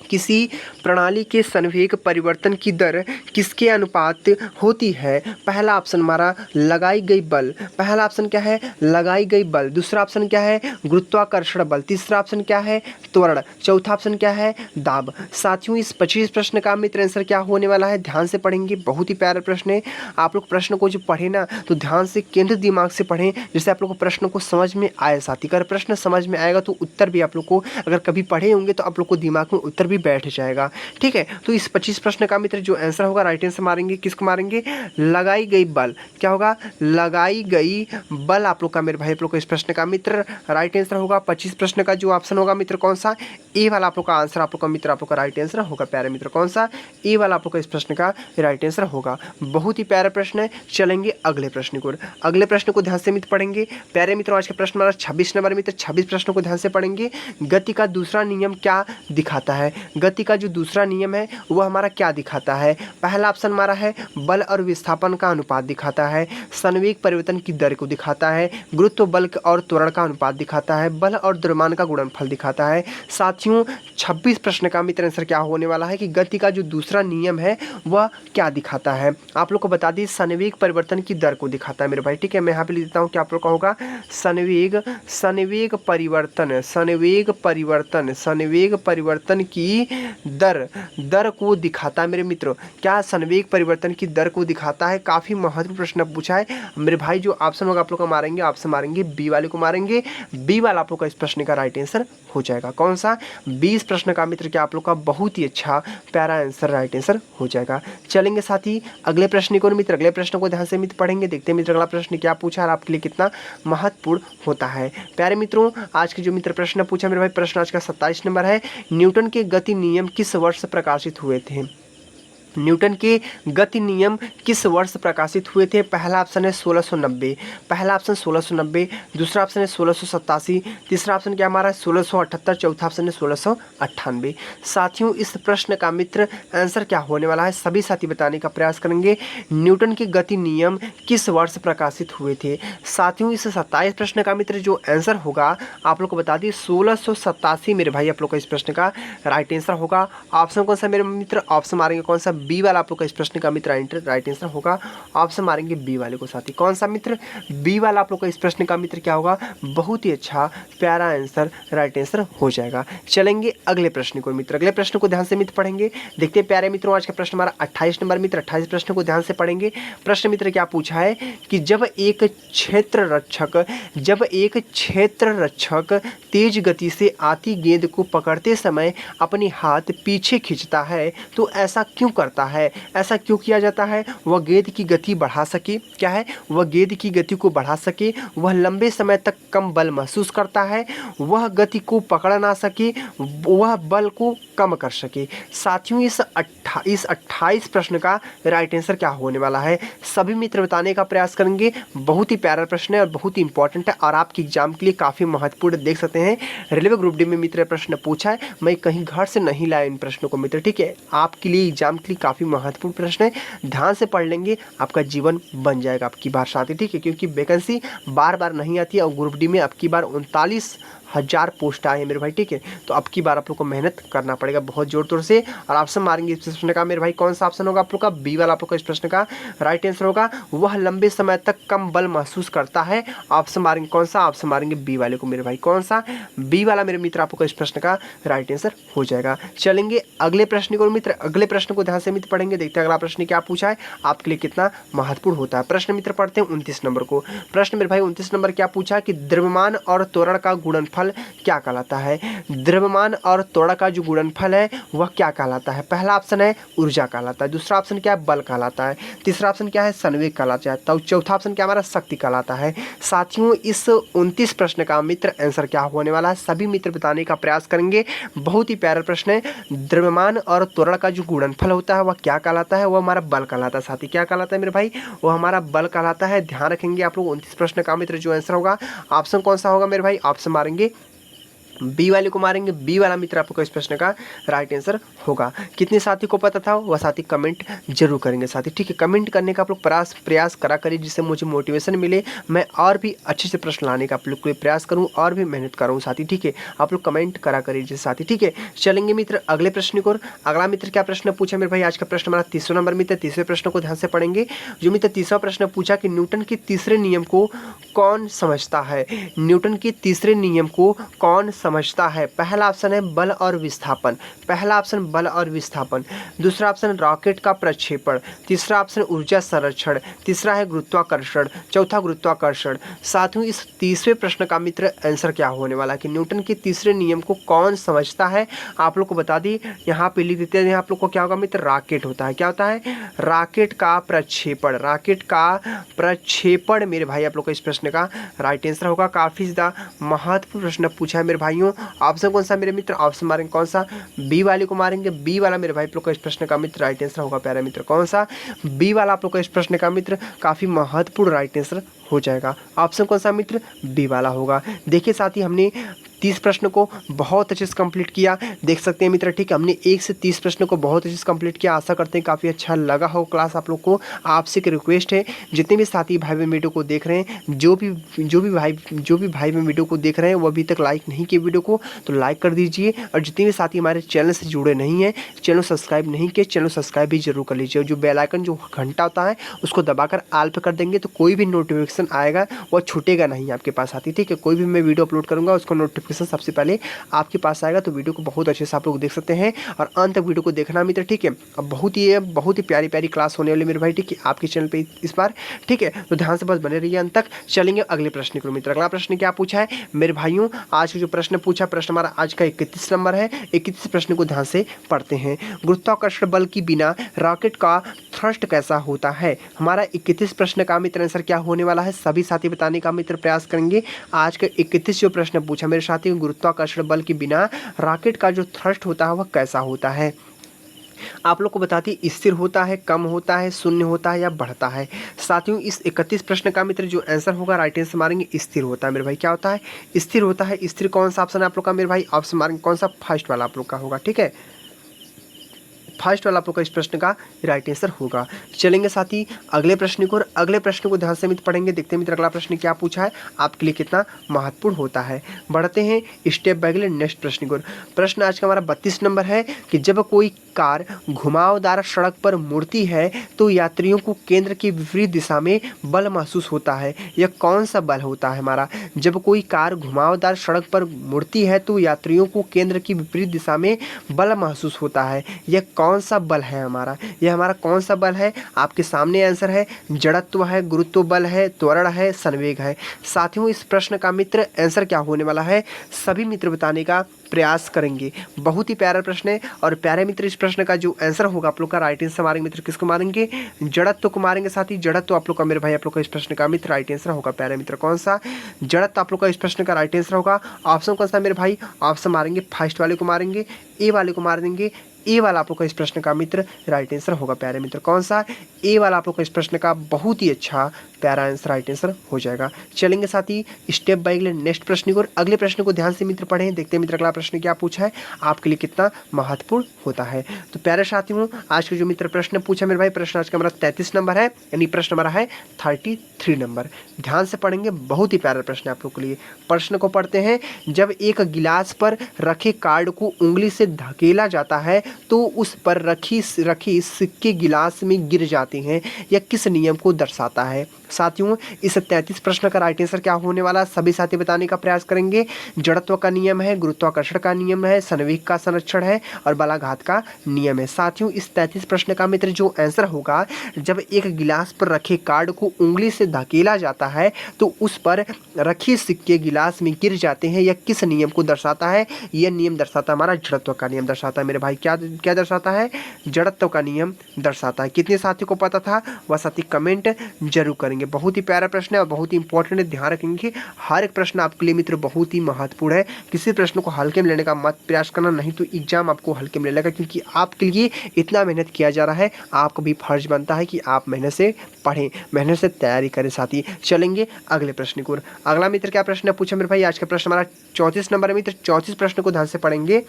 किसी प्रणाली के संवेग परिवर्तन की दर किसके अनुपात होती है। पहला ऑप्शन हमारा लगाई गई बल, पहला ऑप्शन क्या है लगाई गई बल। दूसरा ऑप्शन क्या है गुरुत्वाकर्षण बल। तीसरा ऑप्शन क्या है त्वरण। चौथा ऑप्शन क्या है दाब। साथियों इस 25 प्रश्न का मित्र आंसर क्या होने वाला है, ध्यान से पढ़ेंगे, बहुत ही प्यारा प्रश्न है। आप लोग प्रश्न को जो पढ़े ना तो ध्यान से केंद्र दिमाग से पढ़ें, जैसे आप लोग को प्रश्न को समझ में आए साथी। अगर प्रश्न समझ में आएगा तो उत्तर भी आप लोग को, अगर कभी पढ़े होंगे तो आप लोग को दिमाग में उत्तर भी बैठ जाएगा, ठीक है। तो इस 25 प्रश्न का मित्र जो आंसर होगा राइट आंसर मारेंगे, किसको मारेंगे, लगाई गई बल। क्या होगा, लगाई गई बल आप लोग का मेरे भाई आप लोग को इस प्रश्न का मित्र राइट आंसर होगा। 25 प्रश्न का जो ऑप्शन होगा मित्र कौन सा, ए वाला आप लोग का आंसर आप लोग का मित्र आप लोग का राइट आंसर होगा। प्यारे मित्र कौन सा, ए वाला आप लोग का इस प्रश्न का राइट आंसर होगा। बहुत ही प्यारा प्रश्न है। चलेंगे अगले प्रश्न को, अगले प्रश्न को ध्यान से मित्र पढ़ेंगे। प्यारे मित्रों आज का प्रश्न हमारा 26 नंबर मित्र। 26 प्रश्नों को ध्यान से पढ़ेंगे। गति का दूसरा नियम क्या दिखाता है, गति का जो दूसरा नियम है वह हमारा क्या दिखाता है। पहला ऑप्शन हमारा है बल और विस्थापन का अनुपात दिखाता है, संवेग परिवर्तन की दर को दिखाता है, गुरुत्व बल और त्वरण का अनुपात दिखाता है, बल और द्रव्यमान का गुणनफल दिखाता है। साथियों 26 प्रश्न का मित्र आंसर क्या होने वाला है कि गति का जो दूसरा नियम है वह क्या दिखाता है। आप लोग को बता दी संवेग परिवर्तन की दर को दिखाता है मेरे भाई, ठीक है। मैं यहाँ पे लिख देता हूँ कि आप लोग का होगा संवेग परिवर्तन, संवेग परिवर्तन, संवेग परिवर्तन की की दर को दिखाता है मेरे मित्रों? क्या संवेग परिवर्तन की दर को दिखाता है? काफ़ी महत्वपूर्ण प्रश्न पूछा है मेरे भाई। जो ऑप्शन होगा आप लोग का मारेंगे, ऑप्शन मारेंगे बी वाले को मारेंगे। बी वाला आप लोग का इस प्रश्न का राइट आंसर हो जाएगा। कौन सा? 20 प्रश्न का मित्र क्या आप लोग का बहुत ही अच्छा प्यारा आंसर राइट आंसर हो जाएगा। चलेंगे साथी अगले प्रश्न को मित्र, अगले प्रश्न को ध्यान से मित्र पढ़ेंगे। देखते हैं मित्र अगला प्रश्न क्या पूछा और आपके लिए कितना महत्वपूर्ण होता है। प्यारे मित्रों, आज के जो मित्र प्रश्न पूछा मेरे भाई, प्रश्न आज का 27 नंबर है। न्यूटन के गति नियम किस वर्ष प्रकाशित हुए थे? न्यूटन के गति नियम किस वर्ष प्रकाशित हुए थे? पहला ऑप्शन है 1690, पहला ऑप्शन 1690, दूसरा ऑप्शन है 1687, तीसरा ऑप्शन क्या हमारा है 1678, चौथा ऑप्शन है 1698। साथियों इस प्रश्न का मित्र आंसर क्या होने वाला है? सभी साथी बताने का प्रयास करेंगे। न्यूटन के गति नियम किस वर्ष प्रकाशित हुए थे? साथियों इस 27 प्रश्न का मित्र जो आंसर होगा आप लोग को बता दिए 1687 मेरे भाई आप लोग का इस प्रश्न का राइट आंसर होगा। ऑप्शन कौन सा मेरे मित्र? ऑप्शन मारेंगे कौन सा? बी वाला आप लोग का इस प्रश्न का मित्र राइट आंसर होगा। ऑप्शन मारेंगे बी वाले को साथी। कौन सा मित्र? बी वाला आप लोग का इस प्रश्न का मित्र क्या होगा? बहुत ही अच्छा प्यारा आंसर राइट आंसर हो जाएगा। चलेंगे अगले प्रश्न को मित्र, अगले प्रश्न को ध्यान से मित्र पढ़ेंगे। देखते हैं प्यारे मित्रों आज का प्रश्न हमारा 28 नंबर मित्र, 28 प्रश्न को ध्यान से पढ़ेंगे। प्रश्न मित्र क्या पूछा है कि जब एक क्षेत्र रक्षक तेज गति से आती गेंद को पकड़ते समय अपनी हाथ पीछे खींचता है तो ऐसा क्यों करता है? ऐसा क्यों किया जाता है? वह गेंद की गति बढ़ा सके, क्या है? वह गेंद की गति को बढ़ा सके, वह लंबे समय तक कम बल महसूस करता है, वह गति को पकड़ ना सके, वह बल को कम कर सके। साथियों इस 28 प्रश्न का राइट आंसर क्या होने वाला है? सभी मित्र बताने का प्रयास करेंगे। बहुत ही प्यारा प्रश्न है और बहुत ही इंपॉर्टेंट है और आपके एग्जाम के लिए काफ़ी महत्वपूर्ण। देख सकते हैं रेलवे ग्रुप डी में मित्र प्रश्न पूछा है, मैं कहीं घर से नहीं लाया इन प्रश्नों को मित्र, ठीक है? आपके लिए एग्जाम के लिए काफ़ी महत्वपूर्ण प्रश्न है, ध्यान से पढ़ लेंगे आपका जीवन बन जाएगा आपकी बार साथी, ठीक है? क्योंकि वैकेंसी बार बार नहीं आती है और ग्रुप डी में आपकी बार 39,000 पोस्ट आए हैं मेरे भाई, ठीक है? तो अब की बार आप लोग को मेहनत करना पड़ेगा बहुत जोर तोर से। और ऑप्शन मारेंगे इस प्रश्न का मेरे भाई, कौन सा ऑप्शन होगा आप लोग का? बी वाला आप लोग का इस प्रश्न का राइट आंसर होगा। वह लंबे समय तक कम बल महसूस करता है। ऑप्शन मारेंगे कौन सा? ऑप्शन मारेंगे बी वाले को मेरे भाई। कौन सा? बी वाला मेरे मित्र आप लोग का इस प्रश्न का राइट आंसर हो जाएगा। चलेंगे अगले प्रश्न को मित्र, अगले प्रश्न को ध्यान से मित्र पढ़ेंगे। देखते हैं अगला प्रश्न क्या पूछा है, आपके लिए कितना महत्वपूर्ण होता है। प्रश्न मित्र पढ़ते हैं 29 नंबर को। प्रश्न मेरे भाई 29 नंबर क्या पूछा कि द्रव्यमान और त्वरण का गुणनफल क्या कहलाता है? द्रव्यमान और त्वरण का जो गुणनफल है वह क्या कहलाता है? पहला ऑप्शन है ऊर्जा कहलाता है, दूसरा ऑप्शन क्या है? बल कहलाता है, तीसरा ऑप्शन क्या है? संवेग कहलाता है, तो चौथा ऑप्शन क्या हमारा? शक्ति कहलाता है। साथियों इस 29 प्रश्न का मित्र आंसर क्या होने वाला है? सभी मित्र बताने का प्रयास करेंगे। बहुत ही प्यारा प्रश्न है। द्रव्यमान और त्वरण का जो गुणनफल होता है वह क्या कहलाता है? वह हमारा बल कहलाता है साथी। क्या कहलाता है मेरे भाई? वह हमारा बल कहलाता है। ध्यान रखेंगे आप लोग 29 प्रश्न का मित्र जो आंसर होगा ऑप्शन कौन सा होगा मेरे भाई? ऑप्शन मारेंगे बी वाले को मारेंगे। बी वाला मित्र आपको इस प्रश्न का राइट आंसर होगा। कितने साथी को पता था वह साथी कमेंट जरूर करेंगे साथी, ठीक है? कमेंट करने का आप लोग प्रयास करा करिए जिससे मुझे मोटिवेशन मिले, मैं और भी अच्छे से प्रश्न लाने का आप लोग के प्रयास करूं और भी मेहनत करूं साथी, ठीक है? आप लोग कमेंट करा करिए जिससे साथी, ठीक है? चलेंगे मित्र अगले प्रश्न को। अगला मित्र क्या प्रश्न पूछा मेरे भाई? आज का प्रश्न हमारा 30वां नंबर मित्र, 30वें प्रश्न को ध्यान से पढ़ेंगे। जो मित्र 30वां प्रश्न पूछा कि न्यूटन के तीसरे नियम को कौन समझता है? न्यूटन के तीसरे नियम को कौन समझता है? पहला ऑप्शन है बल और विस्थापन, पहला ऑप्शन बल और विस्थापन, दूसरा ऑप्शन रॉकेट का प्रक्षेपण, तीसरा ऑप्शन ऊर्जा संरक्षण, तीसरा है गुरुत्वाकर्षण, चौथा गुरुत्वाकर्षण। साथियों इस 30वें प्रश्न का मित्र आंसर क्या होने वाला है कि न्यूटन के तीसरे नियम को कौन समझता है? आप लोग को बता दी, यहाँ पे लिख देते हैं आप लोग को क्या होगा मित्र? रॉकेट होता है। क्या होता है? रॉकेट का प्रक्षेपण, रॉकेट का प्रक्षेपण मेरे भाई आप लोग का इस प्रश्न का राइट आंसर होगा। काफी ज्यादा महत्वपूर्ण प्रश्न पूछा है मेरे भाइयों। ऑप्शन कौन सा मेरे मित्र? ऑप्शन मारेंगे कौन सा? बी वाले को मारेंगे। बी वाला मेरे भाई आप लोग का इस प्रश्न का मित्र राइट आंसर होगा। प्यारे मित्र कौन सा? बी वाला आप लोग का इस प्रश्न का मित्र काफी महत्वपूर्ण राइट आंसर हो जाएगा। ऑप्शन कौन सा मित्र? बी वाला होगा। देखिए साथी हमने 30 प्रश्न को बहुत अच्छे से कंप्लीट किया, देख सकते हैं मित्र, ठीक है? हमने 1 से 30 प्रश्न को बहुत अच्छे से कंप्लीट किया। आशा करते हैं काफ़ी अच्छा लगा हो क्लास आप लोग को। आपसे एक रिक्वेस्ट है, जितने भी साथी भाई बहन वीडियो को देख रहे हैं, जो भी भाई बहन वीडियो को देख रहे हैं वो अभी तक लाइक नहीं किए वीडियो को तो लाइक कर दीजिए। और जितने भी साथी हमारे चैनल से जुड़े नहीं हैं, चैनल सब्सक्राइब नहीं किए, चैनल सब्सक्राइब भी जरूर कर लीजिए। जो बेल आइकन जो घंटा होता है उसको दबाकर ऑल पे कर देंगे तो कोई भी नोटिफिकेशन आएगा वो छूटेगा नहीं आपके पास साथी, ठीक है? कोई भी मैं वीडियो अपलोड करूँगा उसको नोटिफिकेशन नोटिफिकेशन सबसे पहले आपके पास आएगा। तो वीडियो को बहुत अच्छे से आप लोग देख सकते हैं और अंत तक वीडियो को देखना मित्र, ठीक है। अब बहुत ही प्यारी प्यारी क्लास होने वाली मेरे भाई, ठीक है, आपके चैनल पे इस बार, ठीक है। तो ध्यान से बस बने रहिए अंत तक। चलेंगे अगले प्रश्न की ओर मित्र। अगला प्रश्न क्या पूछा है मेरे भाइयों, आज जो प्रश्न पूछा, प्रश्न हमारा आज का 31 नंबर है। 31 प्रश्न को ध्यान से पढ़ते हैं। गुरुत्वाकर्षण बल की बिना रॉकेट का थ्रस्ट कैसा होता है? हमारा 31 प्रश्न का मित्र आंसर क्या होने वाला है, सभी साथी बताने का मित्र प्रयास करेंगे। आज का 31 जो प्रश्न पूछा मेरे साथी, गुरुत्वाकर्षण बल के बिना रॉकेट का जो थ्रस्ट होता है वह कैसा होता है? आप लोग को बताती स्थिर होता है, कम होता है, शून्य होता है या बढ़ता है? साथियों इस 31 प्रश्न का मित्र जो आंसर होगा राइट आंसर मारेंगे स्थिर होता है मेरे भाई। क्या होता है? स्थिर होता है। स्थिर कौन सा ऑप्शन है आप लोग का मेरे भाई? ऑप्शन मारेंगे कौन सा? फर्स्ट वाला आप लोग का होगा, ठीक है। फर्स्ट वाला आप लोग का इस प्रश्न का राइट आंसर होगा। चलेंगे साथी अगले प्रश्न को, और अगले प्रश्न को ध्यान से मित्र पढ़ेंगे। देखते हैं मित्र अगला प्रश्न क्या पूछा है, आपके लिए कितना महत्वपूर्ण होता है। बढ़ते हैं स्टेप बाय अगले नेक्स्ट प्रश्न को। प्रश्न आज का हमारा 32 नंबर है कि जब कोई कार घुमावदार सड़क पर मुड़ती है तो यात्रियों को केंद्र की विपरीत दिशा में बल महसूस होता है। यह कौन सा बल होता है हमारा? जब कोई कार घुमावदार सड़क पर मुड़ती है तो यात्रियों को केंद्र की विपरीत दिशा में बल महसूस होता है। यह कौन सा बल है हमारा? यह हमारा कौन सा बल है? आपके सामने आंसर है। जड़त्व है, गुरुत्व बल है, त्वरण है, संवेग है। साथियों इस प्रश्न का मित्र आंसर क्या होने वाला है, सभी मित्र बताने का प्रयास करेंगे। बहुत ही प्यारा प्रश्न है और प्यारे मित्र इस प्रश्न का जो आंसर होगा आप लोग का राइट आंसर मारेंगे मित्र, किसको मारेंगे? जड़त्व को मारेंगे। साथ ही जड़त्व आप लोग का मेरे भाई, आप लोग का इस प्रश्न का मित्र राइट आंसर होगा। प्यारे मित्र कौन सा? जड़त्व आप लोग का इस प्रश्न का राइट आंसर होगा। ऑप्शन कौन सा मेरे भाई? ऑप्शन मारेंगे फर्स्ट वाले को मारेंगे, ए वाले को मार देंगे। ए वाला आप लोग का इस प्रश्न का मित्र राइट आंसर होगा। प्यारे मित्र कौन सा? ए वाला आप लोग का इस प्रश्न का बहुत ही अच्छा प्यारा आंसर राइट आंसर हो जाएगा। चलेंगे साथी स्टेप बाय अगले नेक्स्ट प्रश्न को, और अगले प्रश्न को ध्यान से मित्र पढ़ें। देखते हैं मित्र अगला प्रश्न क्या पूछा है, आपके लिए कितना महत्वपूर्ण होता है। तो प्यारे साथियों आज के जो मित्र प्रश्न पूछा मेरे भाई, प्रश्न आज का हमारा 33 नंबर है, यानी प्रश्न हमारा है 33 नंबर। ध्यान से पढ़ेंगे, बहुत ही प्यारा प्रश्न है आप लोग के लिए। प्रश्न को पढ़ते हैं। जब एक गिलास पर रखे कार्ड को उंगली से धकेला जाता है तो उस पर रखी सिक्के गिलास में गिर जाते हैं, यह किस नियम को दर्शाता है? साथियों इस 33 प्रश्न का राइट आंसर क्या होने वाला, सभी साथी बताने का प्रयास करेंगे। जड़त्व का नियम है, गुरुत्वाकर्षण का नियम है, संवेग का संरक्षण है और बलाघात का नियम है। साथियों इस 33 प्रश्न का मित्र जो आंसर होगा, जब एक गिलास पर रखे कार्ड को उंगली से धकेला जाता है तो उस पर रखे सिक्के गिलास में गिर जाते हैं, यह किस नियम को दर्शाता है? यह नियम दर्शाता है हमारा जड़त्व का नियम दर्शाता है मेरे भाई। क्या दर्शाता है? जड़त्व का नियम दर्शाता है। कितने साथियों को पता था वह साथी कमेंट जरूर करेंगे। बहुत ही प्यारा प्रश्न है और बहुत ही इंपॉर्टेंट है, ध्यान रखेंगे। हर एक प्रश्न आपके लिए मित्र बहुत ही महत्वपूर्ण है। किसी प्रश्न को हल्के में लेने का मत प्रयास करना, नहीं तो एग्जाम आपको हल्के में लेगा, क्योंकि आपके लिए इतना मेहनत किया जा रहा है। आपको भी फर्ज बनता है कि आप मेहनत से पढ़ें, मेहनत से तैयारी करें। साथी चलेंगे अगले प्रश्न को। अगला मित्र क्या प्रश्न पूछा मेरे भाई, आज का प्रश्न हमारा 34 नंबर है मित्र। 34 प्रश्न को ध्यान से पढ़ेंगे।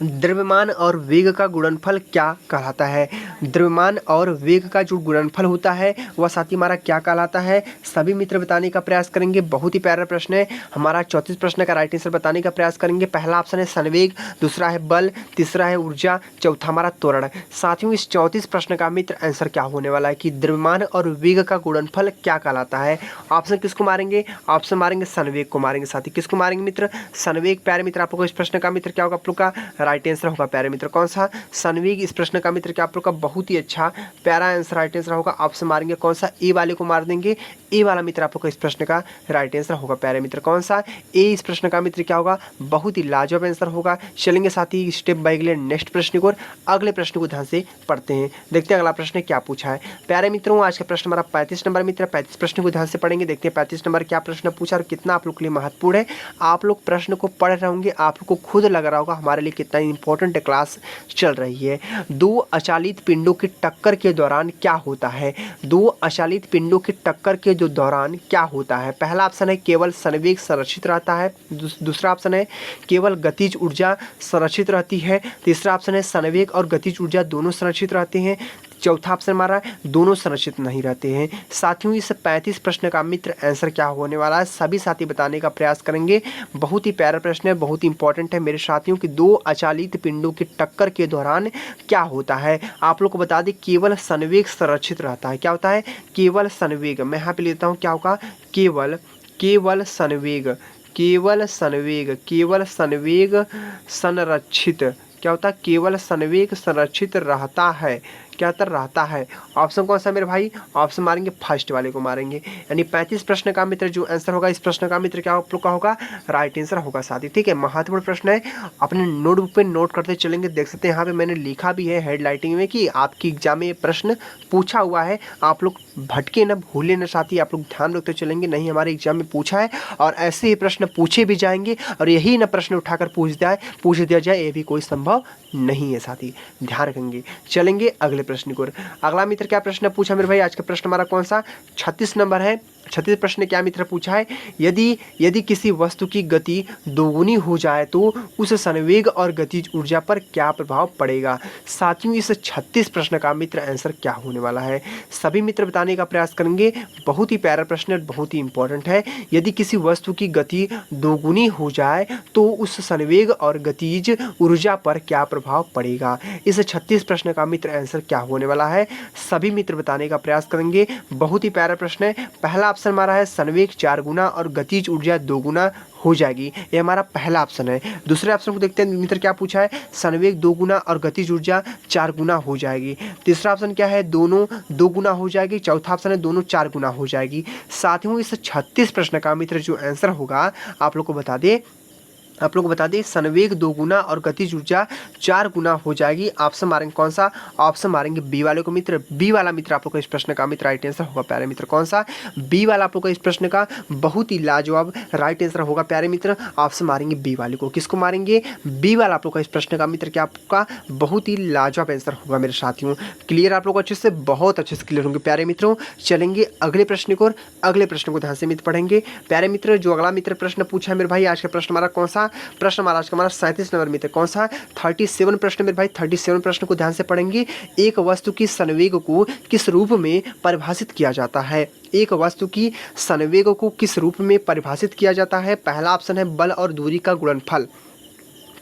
द्रव्यमान और वेग का गुणनफल क्या कहलाता है? द्रव्यमान और वेग का जो गुणनफल होता है वह साथी हमारा क्या कहलाता है? सभी मित्र बताने का प्रयास करेंगे। बहुत ही प्यारा प्रश्न है हमारा। 34 प्रश्न का राइट आंसर बताने का प्रयास करेंगे। पहला ऑप्शन है संवेग, दूसरा है बल, तीसरा है ऊर्जा, चौथा हमारा त्वरण। साथियों इस 34 प्रश्न का मित्र आंसर क्या होने वाला है कि द्रव्यमान और वेग का गुणनफल क्या कहलाता है? ऑप्शन किसको मारेंगे? ऑप्शन मारेंगे संवेग को मारेंगे। साथी किसको मारेंगे मित्र? संवेग। प्यारे मित्र आप लोग को इस प्रश्न का मित्र क्या होगा आप लोग का राइट आंसर होगा। प्यारे मित्र कौन सा? संवेग। इस प्रश्न का मित्र क्या आप लोग का बहुत ही अच्छा प्यारा आंसर राइट आंसर होगा। ऑप्शन मारेंगे कौन सा? ए वाले को मार देंगे। ए वाला मित्र आप लोग का इस प्रश्न का राइट आंसर होगा। प्यारे मित्र कौन सा? ए। इस प्रश्न का मित्र क्या होगा? बहुत ही लाजवाब आंसर होगा। चलेंगे साथी स्टेप बाय अगले नेक्स्ट प्रश्न को, और अगले प्रश्न को ध्यान से पढ़ते हैं। देखते हैं अगला प्रश्न क्या पूछा है। प्यारे मित्रों आज का प्रश्न हमारा 35 नंबर मित्र। 35 प्रश्न को ध्यान से पढ़ेंगे। देखते हैं 35 नंबर क्या प्रश्न पूछा और कितना आप लोग के लिए महत्वपूर्ण है। आप लोग प्रश्न को पढ़ रहे होंगे, आप लोग को खुद लग रहा होगा हमारे लिए कितना इंपॉर्टेंट क्लास चल रही है। दो अचालित पिंडों की टक्कर के दौरान क्या होता है? दो अचालित पिंडों की टक्कर के जो दौरान क्या होता है? पहला ऑप्शन है केवल संवेग संरक्षित रहता है, दूसरा ऑप्शन है केवल गतिज ऊर्जा संरक्षित रहती है, तीसरा ऑप्शन है संवेग और गतिज ऊर्जा दोनों संरक्षित रहते हैं, चौथा ऑप्शन हमारा दोनों संरक्षित नहीं रहते हैं। साथियों इस 35 प्रश्न का मित्र आंसर क्या होने वाला है, सभी साथी बताने का प्रयास करेंगे। बहुत ही प्यारा प्रश्न है, बहुत ही इंपॉर्टेंट है मेरे साथियों कि दो अचालित पिंडों की टक्कर के दौरान क्या होता है। आप लोग को बता दें केवल संवेग संरक्षित रहता है। क्या होता है? केवल संवेग। मैं यहाँ पे लेता हूँ क्या होगा? केवल संवेग। केवल संवेग संरक्षित, क्या होता है? केवल संवेग संरक्षित रहता है, क्या होता रहता है। ऑप्शन कौन सा मेरे भाई? ऑप्शन मारेंगे फर्स्ट वाले को मारेंगे। यानी 35 प्रश्न का मित्र जो आंसर होगा इस प्रश्न का मित्र क्या आप लोग का होगा? राइट आंसर होगा साथी। ठीक है, महत्वपूर्ण प्रश्न है, अपने नोटबुक पे नोट करते चलेंगे। देख सकते हैं यहाँ पे मैंने लिखा भी है हेडलाइटिंग में कि आपकी एग्जाम में ये प्रश्न पूछा हुआ है। आप लोग भटके न, भूले न साथी, आप लोग ध्यान रखते चलेंगे। नहीं, हमारे एग्जाम में पूछा है और ऐसे ही प्रश्न पूछे भी जाएंगे और यही न प्रश्न उठाकर पूछ दिया जाए, ये भी कोई संभव नहीं है साथी, ध्यान रखेंगे। चलेंगे अगले प्रश्न को। अगला मित्र क्या प्रश्न पूछा मेरे भाई? आज का प्रश्न हमारा कौन सा? 36 नंबर है। 36 प्रश्न क्या मित्र पूछा है? यदि किसी वस्तु की गति दोगुनी हो जाए तो उस संवेग और गतिज ऊर्जा पर क्या प्रभाव पड़ेगा? साथियों, इस 36 प्रश्न का मित्र आंसर क्या होने वाला है, सभी मित्र बताने का प्रयास करेंगे। बहुत ही प्यारा प्रश्न है, बहुत ही इंपॉर्टेंट है। यदि किसी वस्तु की गति दोगुनी हो जाए तो उस संवेग और गतिज ऊर्जा पर क्या प्रभाव पड़ेगा? इस 36 प्रश्न का मित्र आंसर क्या होने वाला है, सभी मित्र बताने का प्रयास करेंगे। बहुत ही प्यारा प्रश्न है। पहला ऑप्शन हमारा है संवेग 4 गुना और गतिज ऊर्जा 2 गुना हो जाएगी, ये हमारा पहला ऑप्शन है। दूसरे ऑप्शन को देखते हैं मित्र क्या पूछा है? संवेग 2 गुना और गतिज ऊर्जा 4 गुना हो जाएगी। तीसरा ऑप्शन क्या है? दोनों 2 गुना हो जाएगी। चौथा ऑप्शन है दोनों 4 गुना हो जाएगी। साथियों, इस 36 प्रश्न का मित्र जो आंसर होगा आप लोग को बता दें संवेग 2 गुना और गतिज ऊर्जा 4 गुना हो जाएगी। ऑप्शन मारेंगे कौन सा? ऑप्शन मारेंगे बी वाले को मित्र। बी वाला मित्र आप लोग का इस प्रश्न का मित्र राइट आंसर होगा प्यारे मित्र। कौन सा? बी वाला आप लोग का इस प्रश्न का बहुत ही लाजवाब राइट आंसर होगा प्यारे मित्र। ऑप्शन मारेंगे बी वाले को। किसको मारेंगे? बी वाला आप लोग का इस प्रश्न का मित्र क्या आपका बहुत ही लाजवाब आंसर होगा मेरे साथियों। क्लियर आप लोग अच्छे से, बहुत अच्छे से क्लियर होंगे प्यारे मित्रों। चलेंगे अगले प्रश्न को, और अगले प्रश्न को ध्यान से मित्र पढ़ेंगे प्यारे मित्र। जो अगला मित्र प्रश्न पूछा है मेरे भाई, आज का प्रश्न हमारा कौन सा? प्रश्न महाराज का हमारा 37 नंबर मित्र। कौन सा? 37 प्रश्न मेरे भाई। 37 प्रश्न को ध्यान से पढ़ेंगे। एक वस्तु की संवेग को किस रूप में परिभाषित किया जाता है? एक वस्तु की संवेग को किस रूप में परिभाषित किया जाता है? पहला ऑप्शन है बल और दूरी का गुणनफल।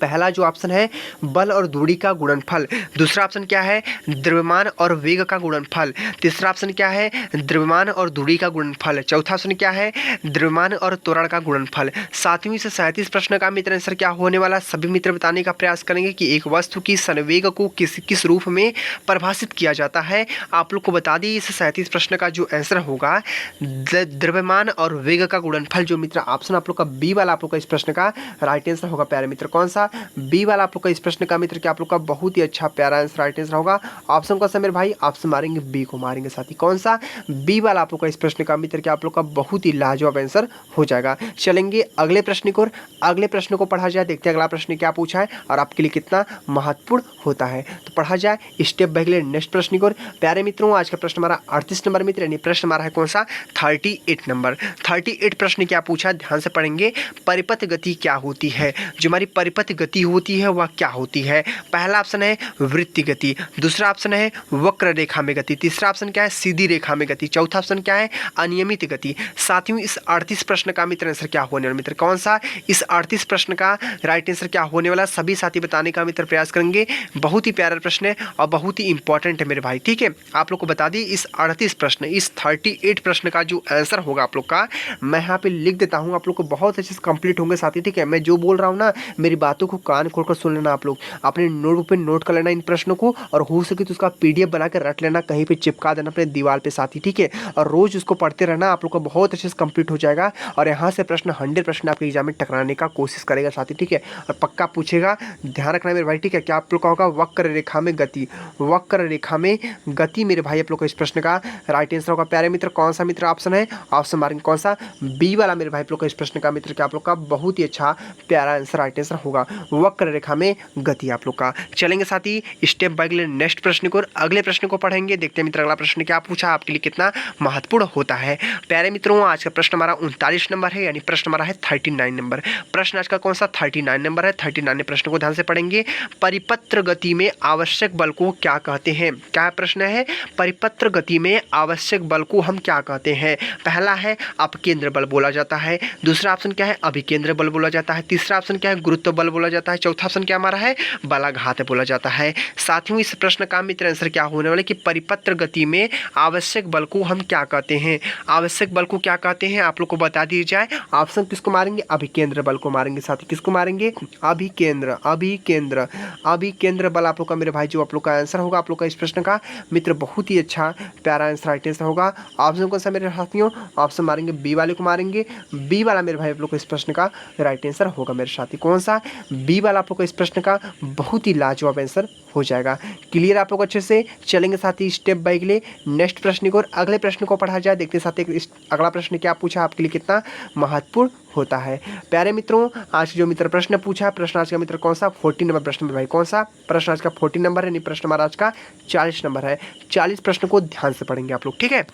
पहला जो ऑप्शन है बल और दूरी का गुणनफल। दूसरा ऑप्शन क्या है? द्रव्यमान और वेग का गुणनफल। तीसरा ऑप्शन क्या है? द्रव्यमान और दूरी का गुणनफल। चौथा ऑप्शन क्या है? द्रव्यमान और त्वरण का गुणनफल। सातवीं से 37 प्रश्न का मित्र आंसर क्या होने वाला, सभी मित्र बताने का प्रयास करेंगे कि एक वस्तु की संवेग को किस रूप में परिभाषित किया जाता है। आप लोग को बता दी इस 37 प्रश्न का जो आंसर होगा द्रव्यमान और वेग का गुणनफल। जो मित्र ऑप्शन आप लोग का बी वाला आप लोग का इस प्रश्न का राइट आंसर होगा प्यारे मित्र। कौन सा? बी वाला आप लोग का इस प्रश्न का मित्र क्या आप लोग का बहुत ही अच्छा प्यारा आंसर राइट आंसर होगा। ऑप्शन कौन सा मेरे भाई? ऑप्शन मारेंगे बी को मारेंगे साथी। कौन सा? बी वाला आप लोग का इस प्रश्न का मित्र क्या आप लोग का बहुत ही लाजवाब आंसर हो जाएगा। चलेंगे अगले प्रश्न को, अगले प्रश्न को पढ़ा जाए। देखते हैं अगला प्रश्न क्या पूछा है और आपके लिए कितना महत्वपूर्ण होता है। तो पढ़ा जाए स्टेप बाय स्टेप नेक्स्ट प्रश्न को। प्यारे मित्रों, आज का प्रश्न हमारा 38 नंबर मित्र, यानी प्रश्न हमारा है कौन सा? 38 नंबर। 38 प्रश्न क्या पूछा, ध्यान से पढ़ेंगे। परिपथ गति क्या होती है? जो हमारी परिपथ गति होती है वह क्या होती है? पहला ऑप्शन है वृत्तीय गति, दूसरा ऑप्शन है वक्र रेखा में गति, तीसरा ऑप्शन क्या है? सीधी रेखा में गति, चौथा ऑप्शन क्या है? अनियमित गति। साथियों, इस 38 प्रश्न का मित्र आंसर क्या होने वाला मित्र? कौन सा? इस 38 प्रश्न का राइट आंसर क्या होने वाला, सभी साथी बताने का मित्र प्रयास करेंगे। बहुत ही प्यारा प्रश्न है और बहुत ही इंपॉर्टेंट है मेरे भाई। ठीक है, आप लोग को बता दी इस 38 प्रश्न, इस 38 प्रश्न का जो आंसर होगा आप लोग का, मैं यहाँ पे लिख देता हूँ, आप लोग को बहुत अच्छे से कंप्लीट होंगे साथी। ठीक है, मैं जो बोल रहा हूँ ना, मेरी बातों को कान खोलकर सुन लेना। आप लोग अपने नोटबुक पे नोट कर लेना इन प्रश्नों को, और हो सके तो उसका PDF बना कर रख लेना, कहीं पे चिपका देना अपने दीवार पे साथी। ठीक है, और रोज उसको पढ़ते रहना, आप लोग को बहुत अच्छे से कंप्लीट हो जाएगा। और यहाँ से प्रश्न 100% आपके एग्जाम में टकराने का कोशिश करेगा साथी। ठीक है, और पक्का पूछेगा, ध्यान रखना मेरे भाई। ठीक है, क्या आप लोग का होगा? वक्र रेखा में गति, वक्र रेखा में गति मेरे भाई आप लोग का इस प्रश्न का राइट आंसर होगा। प्यारे मित्र, कौन सा मित्र ऑप्शन है? ऑप्शन मारेंगे कौन सा? बी वाला मेरे भाई आप लोग का इस प्रश्न का मित्र क्या आप लोग का बहुत ही अच्छा प्यारा आंसर राइट आंसर होगा, वक्र रेखा में गति आप लोग का। चलेंगे साथी स्टेप बाय स्टेप नेक्स्ट प्रश्न को, अगले प्रश्न को पढ़ेंगे। देखते हैं मित्र अगला प्रश्न क्या पूछा, आपके लिए कितना महत्वपूर्ण होता है। प्यारे मित्रों, आज का प्रश्न हमारा 39 नंबर है, यानी प्रश्न हमारा है 39 नंबर। प्रश्न आज का कौन सा? 39 नंबर है। 39 प्रश्न को ध्यान से पढ़ेंगे। परिपत्र गति में आवश्यक बल को क्या कहते हैं? क्या प्रश्न है? परिपत्र गति में आवश्यक बल को हम क्या कहते हैं? पहला है अपकेंद्र बल बोला जाता है, दूसरा ऑप्शन क्या है? अभिकेंद्र बल बोला जाता है, तीसरा ऑप्शन क्या है? गुरुत्व बल बोला बोला जाता है। चौथा ऑप्शन क्या हमारा है, बलाघात बोला जाता है। साथियों इस प्रश्न का मित्र आंसर क्या होने वाला है कि परिपत्र गति में आवश्यक बल को हम क्या कहते हैं, आवश्यक बल को क्या कहते हैं आप लोग को बता दिया जाए। ऑप्शन किसको मारेंगे, अभिकेंद्र बल को मारेंगे। साथी किसको मारेंगे, अभिकेंद्र, अभिकेंद्र, अभिकेंद्र बल आप लोग का मेरे भाई जो आप लोग का आंसर होगा आप लोग का इस प्रश्न का मित्र बहुत ही अच्छा प्यारा आंसर राइट आंसर होगा। ऑप्शन कौन सा मेरे साथियों, ऑप्शन मारेंगे बी वाले को मारेंगे। बी वाला मेरे भाई आप लोग को इस प्रश्न का राइट आंसर होगा मेरे साथी। कौन सा, बी वाला आप लोग को इस प्रश्न का बहुत ही लाजवाब आंसर हो जाएगा। क्लियर आप लोग अच्छे से चलेंगे साथी स्टेप बाय के लिए नेक्स्ट प्रश्न को और अगले प्रश्न को पढ़ा जाए। देखते साथी अगला प्रश्न क्या पूछा आपके लिए कितना महत्वपूर्ण होता है। प्यारे मित्रों आज जो मित्र प्रश्न पूछा, प्रश्न आज का मित्र कौन सा 40 नंबर प्रश्न भाई, कौन सा प्रश्न आज का 40 नंबर है, नहीं प्रश्न हमारा आज का 40 नंबर है। 40 प्रश्न को ध्यान से पढ़ेंगे आप लोग, ठीक है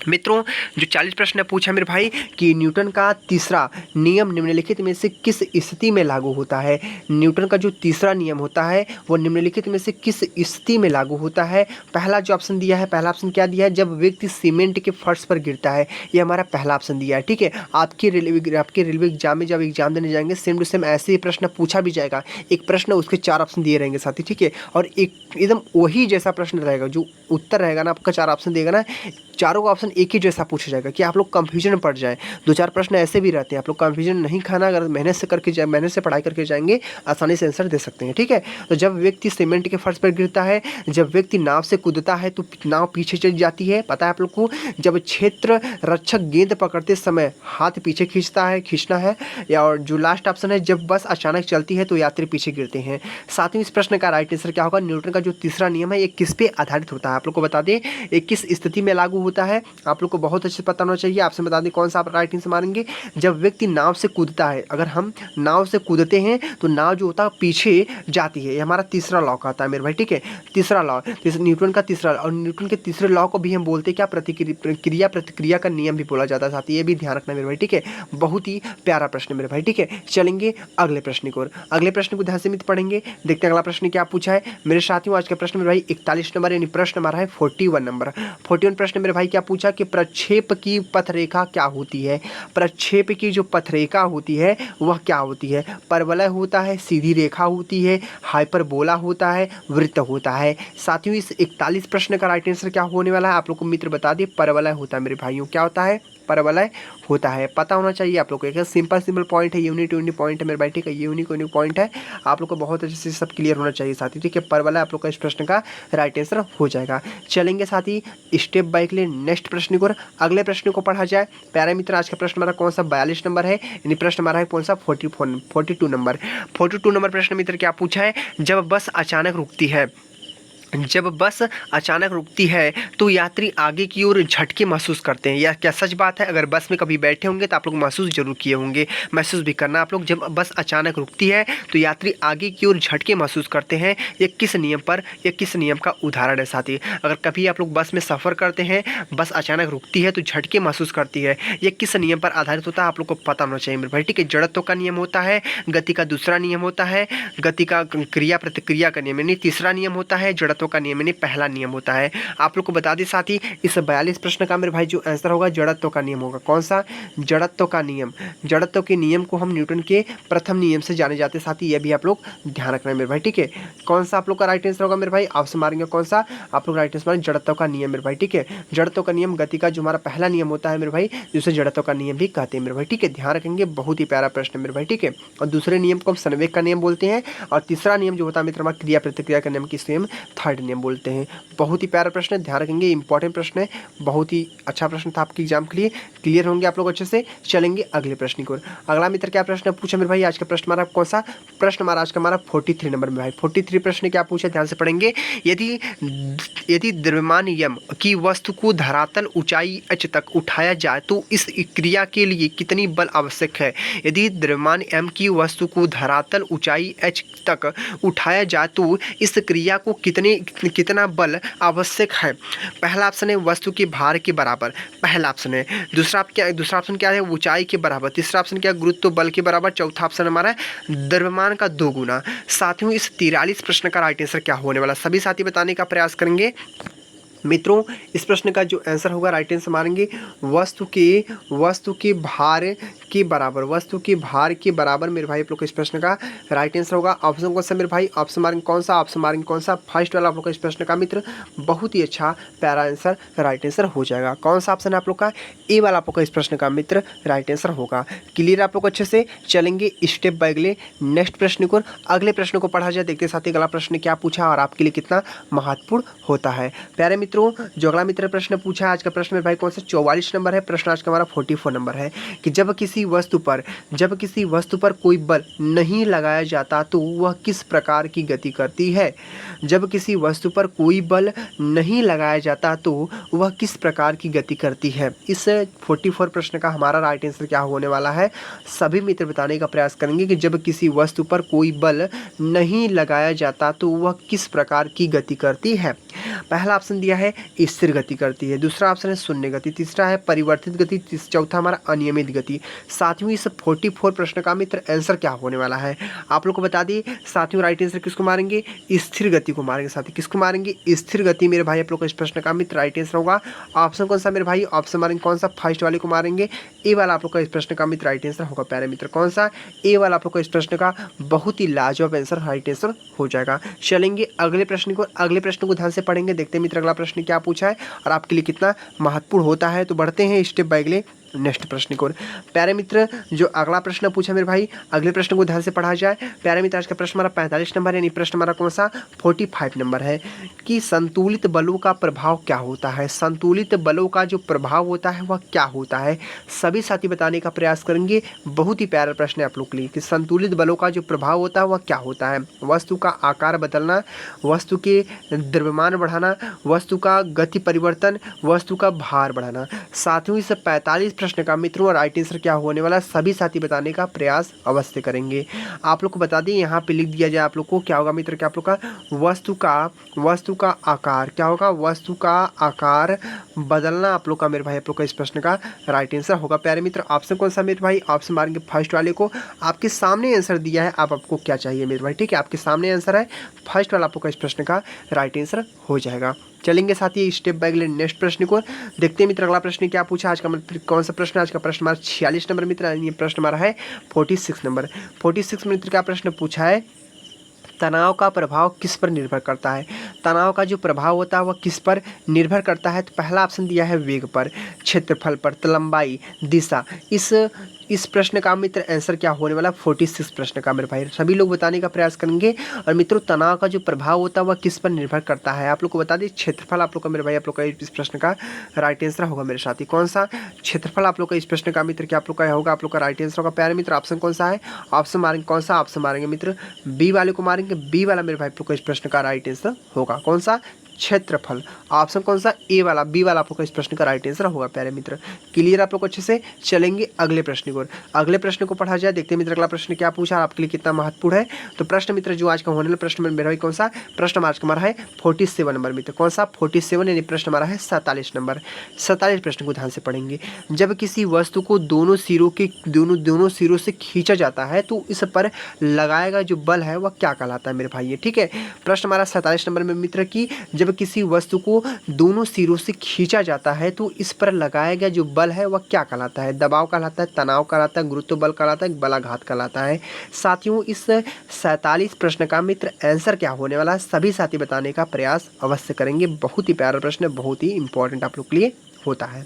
मित्रों। जो 40 प्रश्न पूछा मेरे भाई कि न्यूटन का तीसरा नियम निम्नलिखित में से किस स्थिति में लागू होता है। न्यूटन का जो तीसरा नियम होता है वो निम्नलिखित में से किस स्थिति में लागू होता है। पहला जो ऑप्शन दिया है, पहला ऑप्शन क्या दिया है, जब व्यक्ति सीमेंट के फर्श पर गिरता है, ये हमारा पहला ऑप्शन दिया है, ठीक है। आपके रेलवे एग्जाम में जब एग्जाम देने जाएंगे सेम टू सेम ऐसे ही प्रश्न पूछा भी जाएगा। एक प्रश्न उसके 4 ऑप्शन दिए रहेंगे साथी, ठीक है, और एक एकदम वही जैसा प्रश्न रहेगा, जो उत्तर रहेगा ना आपका 4 ऑप्शन देगा ना, चारों का ऑप्शन एक ही जैसा पूछा जाएगा कि आप लोग कंफ्यूजन में पड़ जाए। 2-4 प्रश्न ऐसे भी रहते हैं, आप लोग कंफ्यूजन नहीं खाना, अगर मेहनत से करके जाए, मेहनत से पढ़ाई करके जाएंगे आसानी से आंसर दे सकते हैं, ठीक है। तो जब व्यक्ति सीमेंट के फर्श पर गिरता है, जब व्यक्ति नाव से कूदता है तो नाव पीछे चल जाती है, पता है आप लोग को। जब क्षेत्र रक्षक गेंद पकड़ते समय हाथ पीछे खींचना है, या और जो लास्ट ऑप्शन है जब बस अचानक चलती है तो यात्री पीछे गिरते हैं। साथ ही इस प्रश्न का राइट आंसर क्या होगा, न्यूटन का जो तीसरा नियम है ये किस पे आधारित होता है, आप लोग को बता दें ये किस स्थिति में लागू होता है, आप लोग को बहुत अच्छे से पता होना चाहिए। आपसे बता दें कौन सा आप राइट आंसर मारेंगे, जब व्यक्ति नाव से कूदता है, अगर हम नाव से कूदते हैं तो नाव जो होता है पीछे जाती है, ये हमारा तीसरा लॉ कहता है मेरे भाई, ठीक है। तीसरा लॉ न्यूटन का तीसरा, और न्यूटन के तीसरे लॉ को भी हम बोलते हैं क्या, क्रिया प्रतिक्रिया का नियम भी बोला जाता है साथ, ये भी ध्यान रखना मेरे भाई, ठीक है। बहुत ही प्यारा प्रश्न मेरे भाई, ठीक है। चलेंगे अगले प्रश्न को, अगले प्रश्न को ध्यान से पढ़ेंगे। देखते हैं अगला प्रश्न क्या पूछा है मेरे साथियों। आज का प्रश्न मेरे भाई 41 नंबर यानी प्रश्न हमारा है 41 नंबर। 41 प्रश्न मेरे भाई क्या पूछा कि प्रक्षेप की पथरेखा क्या होती है। प्रक्षेप की जो पथरेखा होती है वह क्या होती है, परवलय होता है, सीधी रेखा होती है, हाइपरबोला होता है, वृत्त होता है। साथियों इस 41 प्रश्न का राइट आंसर क्या होने वाला है आप लोग को मित्र बता दे, परवलय होता है मेरे भाइयों। क्या होता है, परवलय होता है, पता होना चाहिए आप लोग को। एक सिंपल पॉइंट है, यूनिक पॉइंट है मेरे भाई, ठीक है, यूनिक पॉइंट है, आप लोग को बहुत अच्छे से सब क्लियर होना चाहिए साथी, ठीक है। परवलय आप लोग का इस प्रश्न का राइट आंसर हो जाएगा। चलेंगे साथी स्टेप बाय के लिए नेक्स्ट प्रश्न को, अगले प्रश्न को पढ़ा जाए। प्यारे मित्र आज का प्रश्न हमारा कौन सा 42 नंबर है, यानी प्रश्न हमारा है कौन सा 42 नंबर। 42 नंबर प्रश्न मित्र क्या पूछा है, जब बस अचानक रुकती है, जब बस अचानक रुकती है तो यात्री आगे की ओर झटके महसूस करते हैं। यह क्या सच बात है, अगर बस में कभी बैठे होंगे तो आप लोग महसूस जरूर किए होंगे, महसूस भी करना आप लोग। जब बस अचानक रुकती है तो यात्री आगे की ओर झटके महसूस करते हैं, ये किस नियम पर, ये किस नियम का उदाहरण है साथी। अगर कभी आप लोग बस में सफ़र करते हैं, बस अचानक रुकती है तो झटके महसूस करती है, ये किस नियम पर आधारित होता है आप लोग को पता होना चाहिए मेरे भाई, ठीक है। जड़त्व का नियम होता है, गति का दूसरा नियम होता है, गति का क्रिया प्रतिक्रिया का नियम यानी तीसरा नियम होता है, जड़त्व का नियम यानी पहला नियम होता है। आप लोग को बता दें साथी इस 42 प्रश्न का मेरे भाई जो आंसर होगा जड़त्व का नियम होगा। कौन सा, जड़त्व का नियम। जड़त्व के नियम को हम न्यूटन के प्रथम नियम से जाने जाते साथी, ये भी आप लोग ध्यान रखना है मेरे भाई, ठीक है। कौन सा आप लोग का राइट आंसर होगा मेरे भाई, आपसे मारेंगे कौन सा, आप लोग राइट आंसर मारेंगे जड़त्व का नियम मेरे भाई, ठीक है। जड़त्व का नियम गति का जो हमारा पहला नियम होता है मेरे भाई, जिसे जड़त्व का नियम भी कहते हैं मेरे भाई, ठीक है। ध्यान रखेंगे, बहुत ही प्यारा प्रश्न मेरे भाई, ठीक है। और दूसरे नियम को हम संवेग का नियम बोलते हैं, और तीसरा नियम जो होता है मित्र हमारा क्रिया प्रतिक्रिया का नियम, किस नियम, थर्ड नियम बोलते हैं। बहुत ही प्यारा प्रश्न है, ध्यान रखेंगे, इंपॉर्टेंट प्रश्न है, बहुत ही अच्छा प्रश्न था आपके एग्जाम के लिए, क्लियर होंगे आप लोग अच्छे से। चलेंगे अगले प्रश्न की ओर। अगला मित्र क्या प्रश्न पूछा मेरे भाई, आज का प्रश्न हमारा कौन सा प्रश्न हमारा आज का हमारा 43 नंबर में भाई। 43 प्रश्न क्या पूछा, ध्यान से पढ़ेंगे। यदि द्रव्यमान यम की वस्तु को धरातल ऊंचाई h तक उठाया जाए तो इस क्रिया के लिए कितनी बल आवश्यक है। यदि द्रव्यमान m की वस्तु को धरातल ऊंचाई h तक उठाया जाए तो इस क्रिया को कितना बल आवश्यक है। पहला ऑप्शन है वस्तु के भार के बराबर, पहला ऑप्शन है। दूसरा ऑप्शन क्या है, ऊंचाई के बराबर। तीसरा ऑप्शन क्या है, गुरुत्व बल के बराबर। चौथा ऑप्शन हमारा है द्रव्यमान का 2 गुना। साथियों इस 43 प्रश्न का राइट आंसर क्या होने वाला, सभी साथी बताने का प्रयास करेंगे। मित्रों इस प्रश्न का जो आंसर होगा राइट आंसर मारेंगे वस्तु के भार के बराबर, वस्तु के भार के बराबर मेरे भाई आप लोग को इस प्रश्न का राइट आंसर होगा। ऑप्शन कौन सा मेरे भाई, ऑप्शन मारेंगे कौन सा, ऑप्शन मारेंगे कौन सा, फर्स्ट वाला आप लोग का इस प्रश्न का मित्र बहुत ही अच्छा प्यारा आंसर राइट आंसर हो जाएगा। कौन सा ऑप्शन है आप लोग का, ए वाला आप लोग का इस प्रश्न का मित्र राइट आंसर होगा। क्लियर आप लोग अच्छे से चलेंगे स्टेप बाय अगले नेक्स्ट प्रश्न को, अगले प्रश्न को पढ़ा जाए। देखते साथ ही अगला प्रश्न क्या पूछा और आपके लिए कितना महत्वपूर्ण होता है। प्यारे मित्रों जो अगला मित्र प्रश्न पूछा आज का प्रश्न मेरे भाई कौन सा 44 नंबर है, प्रश्न आज का हमारा 44 नंबर है कि जब किसी वस्तु पर कोई बल नहीं लगाया जाता तो वह किस प्रकार की गति करती है। जब किसी वस्तु पर कोई बल नहीं लगाया जाता तो वह किस प्रकार की गति करती है। इस 44 प्रश्न का हमारा राइट आंसर क्या होने वाला है, सभी मित्र बताने का प्रयास करेंगे कि जब किसी वस्तु पर कोई बल नहीं लगाया जाता तो वह किस प्रकार की गति करती है। पहला ऑप्शन दिया है स्थिर गति करती है, दूसरा ऑप्शन है शून्य गति, तीसरा है परिवर्तित गति, चौथा हमारा अनियमित गति। साथियों इस 44 प्रश्न का मित्र आंसर क्या होने वाला है आप लोग को बता दिए। साथियों राइट आंसर किसको मारेंगे, स्थिर गति को मारेंगे। साथी किसको मारेंगे, स्थिर गति मेरे भाई आप लोग को इस प्रश्न का मित्र राइट आंसर होगा। ऑप्शन कौन सा मेरे भाई, ऑप्शन मारेंगे कौन सा, फर्स्ट वाले को मारेंगे, ए वाला आप लोग का इस प्रश्न का मित्र राइट आंसर होगा। प्यारे मित्र कौन सा, ए वाला आप लोग का इस प्रश्न का बहुत ही लाजवाब आंसर राइट आंसर हो जाएगा। चलेंगे अगले प्रश्न को ध्यान से पढ़ेंगे। देखते हैं मित्र अगला प्रश्न क्या पूछा है और आपके लिए कितना महत्वपूर्ण होता है। तो बढ़ते हैं स्टेप बाय अगले नेक्स्ट प्रश्न को। प्यारे मित्र जो अगला प्रश्न पूछा मेरे भाई, अगले प्रश्न को ध्यान से पढ़ा जाए। प्यारे मित्र आज का प्रश्न हमारा 45 नंबर यानी प्रश्न हमारा कौन सा 45 नंबर है कि संतुलित बलों का प्रभाव क्या होता है। संतुलित बलों का जो प्रभाव होता है वह क्या होता है, सभी साथी बताने का प्रयास करेंगे। बहुत ही प्यारा प्रश्न है आप लोग के लिए कि संतुलित बलों का जो प्रभाव होता है वह क्या होता है। वस्तु का आकार बदलना, वस्तु के द्रव्यमान बढ़ाना, वस्तु का गति परिवर्तन, वस्तु का भार बढ़ाना। साथियों इस 45 प्रश्न का मित्रों राइट आंसर क्या होने वाला, सभी साथी बताने का प्रयास अवश्य करेंगे। आप लोग को बता दें यहाँ पे लिख दिया जाए आप लोग को क्या होगा मित्र, क्या आप लोग का वस्तु का आकार क्या होगा, वस्तु का आकार बदलना आप लोग का मेरे भाई आप लोग का इस प्रश्न का राइट आंसर होगा। प्यारे मित्र ऑप्शन कौन सा मेरे भाई, ऑप्शन मारेंगे फर्स्ट वाले को। आपके सामने आंसर दिया है, आपको क्या चाहिए मेरे भाई, ठीक है आपके सामने आंसर है, फर्स्ट वाला आप लोग का इस प्रश्न का राइट आंसर हो जाएगा। चलेंगे साथ ही स्टेप बाय अगले नेक्स्ट प्रश्न को। देखते हैं मित्र अगला प्रश्न क्या पूछा आज का, कौन सा प्रश्न, आज का प्रश्न हमारा 46 नंबर मित्र, ये प्रश्न हमारा है 46 नंबर। 46 मित्र का प्रश्न पूछा है तनाव का प्रभाव किस पर निर्भर करता है। तनाव का जो प्रभाव होता है वह किस पर निर्भर करता है। तो पहला ऑप्शन दिया है वेग पर, क्षेत्रफल पर, लंबाई, दिशा। इस प्रश्न का मित्र आंसर क्या होने वाला 46 प्रश्न का मेरे भाई सभी लोग बताने का प्रयास करेंगे। और मित्रों तनाव का जो प्रभाव होता है वह किस पर निर्भर करता है, आप लोग को बता दें क्षेत्रफल आप लोग का मेरे भाई आप लोग का इस प्रश्न का राइट आंसर होगा मेरे साथी। कौन सा क्षेत्रफल आप लोग का इस प्रश्न का मित्र क्या आप लोग का होगा, आप लोग का राइट आंसर होगा। प्यारे मित्र ऑप्शन कौन सा है, ऑप्शन मारेंगे कौन सा, ऑप्शन मारेंगे मित्र बी वाले को मारेंगे, बी वाला मेरे भाई आप लोग का इस प्रश्न का राइट आंसर होगा। कौन सा क्षेत्रफल, ऑप्शन कौन सा ए वाला, बी वाला आप लोग का इस प्रश्न का राइट आंसर होगा। प्यारे मित्र क्लियर आप लोग अच्छे से चलेंगे अगले प्रश्न को, अगले प्रश्न को पढ़ा जाए। देखते हैं मित्र अगला प्रश्न क्या पूछा आपके लिए कितना महत्वपूर्ण है। तो प्रश्न मित्र जो आज का होने वाला प्रश्न मेरा भाई कौन सा प्रश्न आज का हमारा है 47 नंबर मित्र, कौन सा 47 यानी प्रश्न हमारा है 47 नंबर। 47 प्रश्न को ध्यान से पढ़ेंगे। जब किसी वस्तु को दोनों सिरों से खींचा जाता है तो इस पर लगाएगा जो बल है वह क्या कहलाता है मेरे भाई, ठीक है। प्रश्न हमारा 47 नंबर में मित्र की जब किसी वस्तु को दोनों सिरों से खींचा जाता है तो इस पर लगाया गया जो बल है वह क्या कहलाता है। दबाव कहलाता है, तनाव कहलाता है, गुरुत्व बल कहलाता है, बलाघात कहलाता है। साथियों इस 47 प्रश्न का मित्र आंसर क्या होने वाला है, सभी साथी बताने का प्रयास अवश्य करेंगे। बहुत ही प्यारा प्रश्न, बहुत ही इंपॉर्टेंट आप लोग के लिए होता है।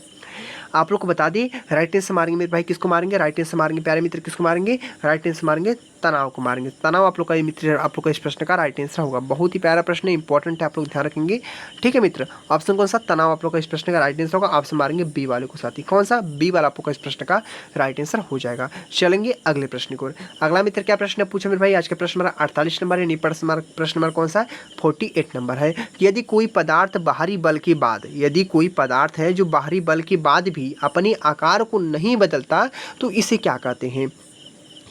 आप लोग को बता दें राइट आंसर मारेंगे मेरे भाई किसको मारेंगे, राइट आंसर मारेंगे प्यारे मित्र किसको मारेंगे, राइट आंसर मारेंगे तनाव को मारेंगे। तनाव आप लोग का मित्र आप लोग का इस प्रश्न का राइट आंसर होगा। बहुत ही प्यारा प्रश्न है, इंपॉर्टेंट है, आप लोग ध्यान रखेंगे, ठीक है मित्र। ऑप्शन कौन सा तनाव आप लोग का इस प्रश्न का राइट आंसर होगा। ऑप्शन मारेंगे बी वाले को साथी, कौन सा बी वाला आप लोग का इस प्रश्न का राइट आंसर हो जाएगा। चलेंगे अगले प्रश्न को। अगला मित्र क्या प्रश्न पूछा मेरे भाई, आज का प्रश्न हमारा 48 नंबर है, प्रश्न नंबर कौन सा 48 नंबर है। यदि कोई पदार्थ बाहरी बल के बाद, यदि कोई पदार्थ है जो बाहरी बल के बाद भी अपने आकार को नहीं बदलता तो इसे क्या कहते हैं।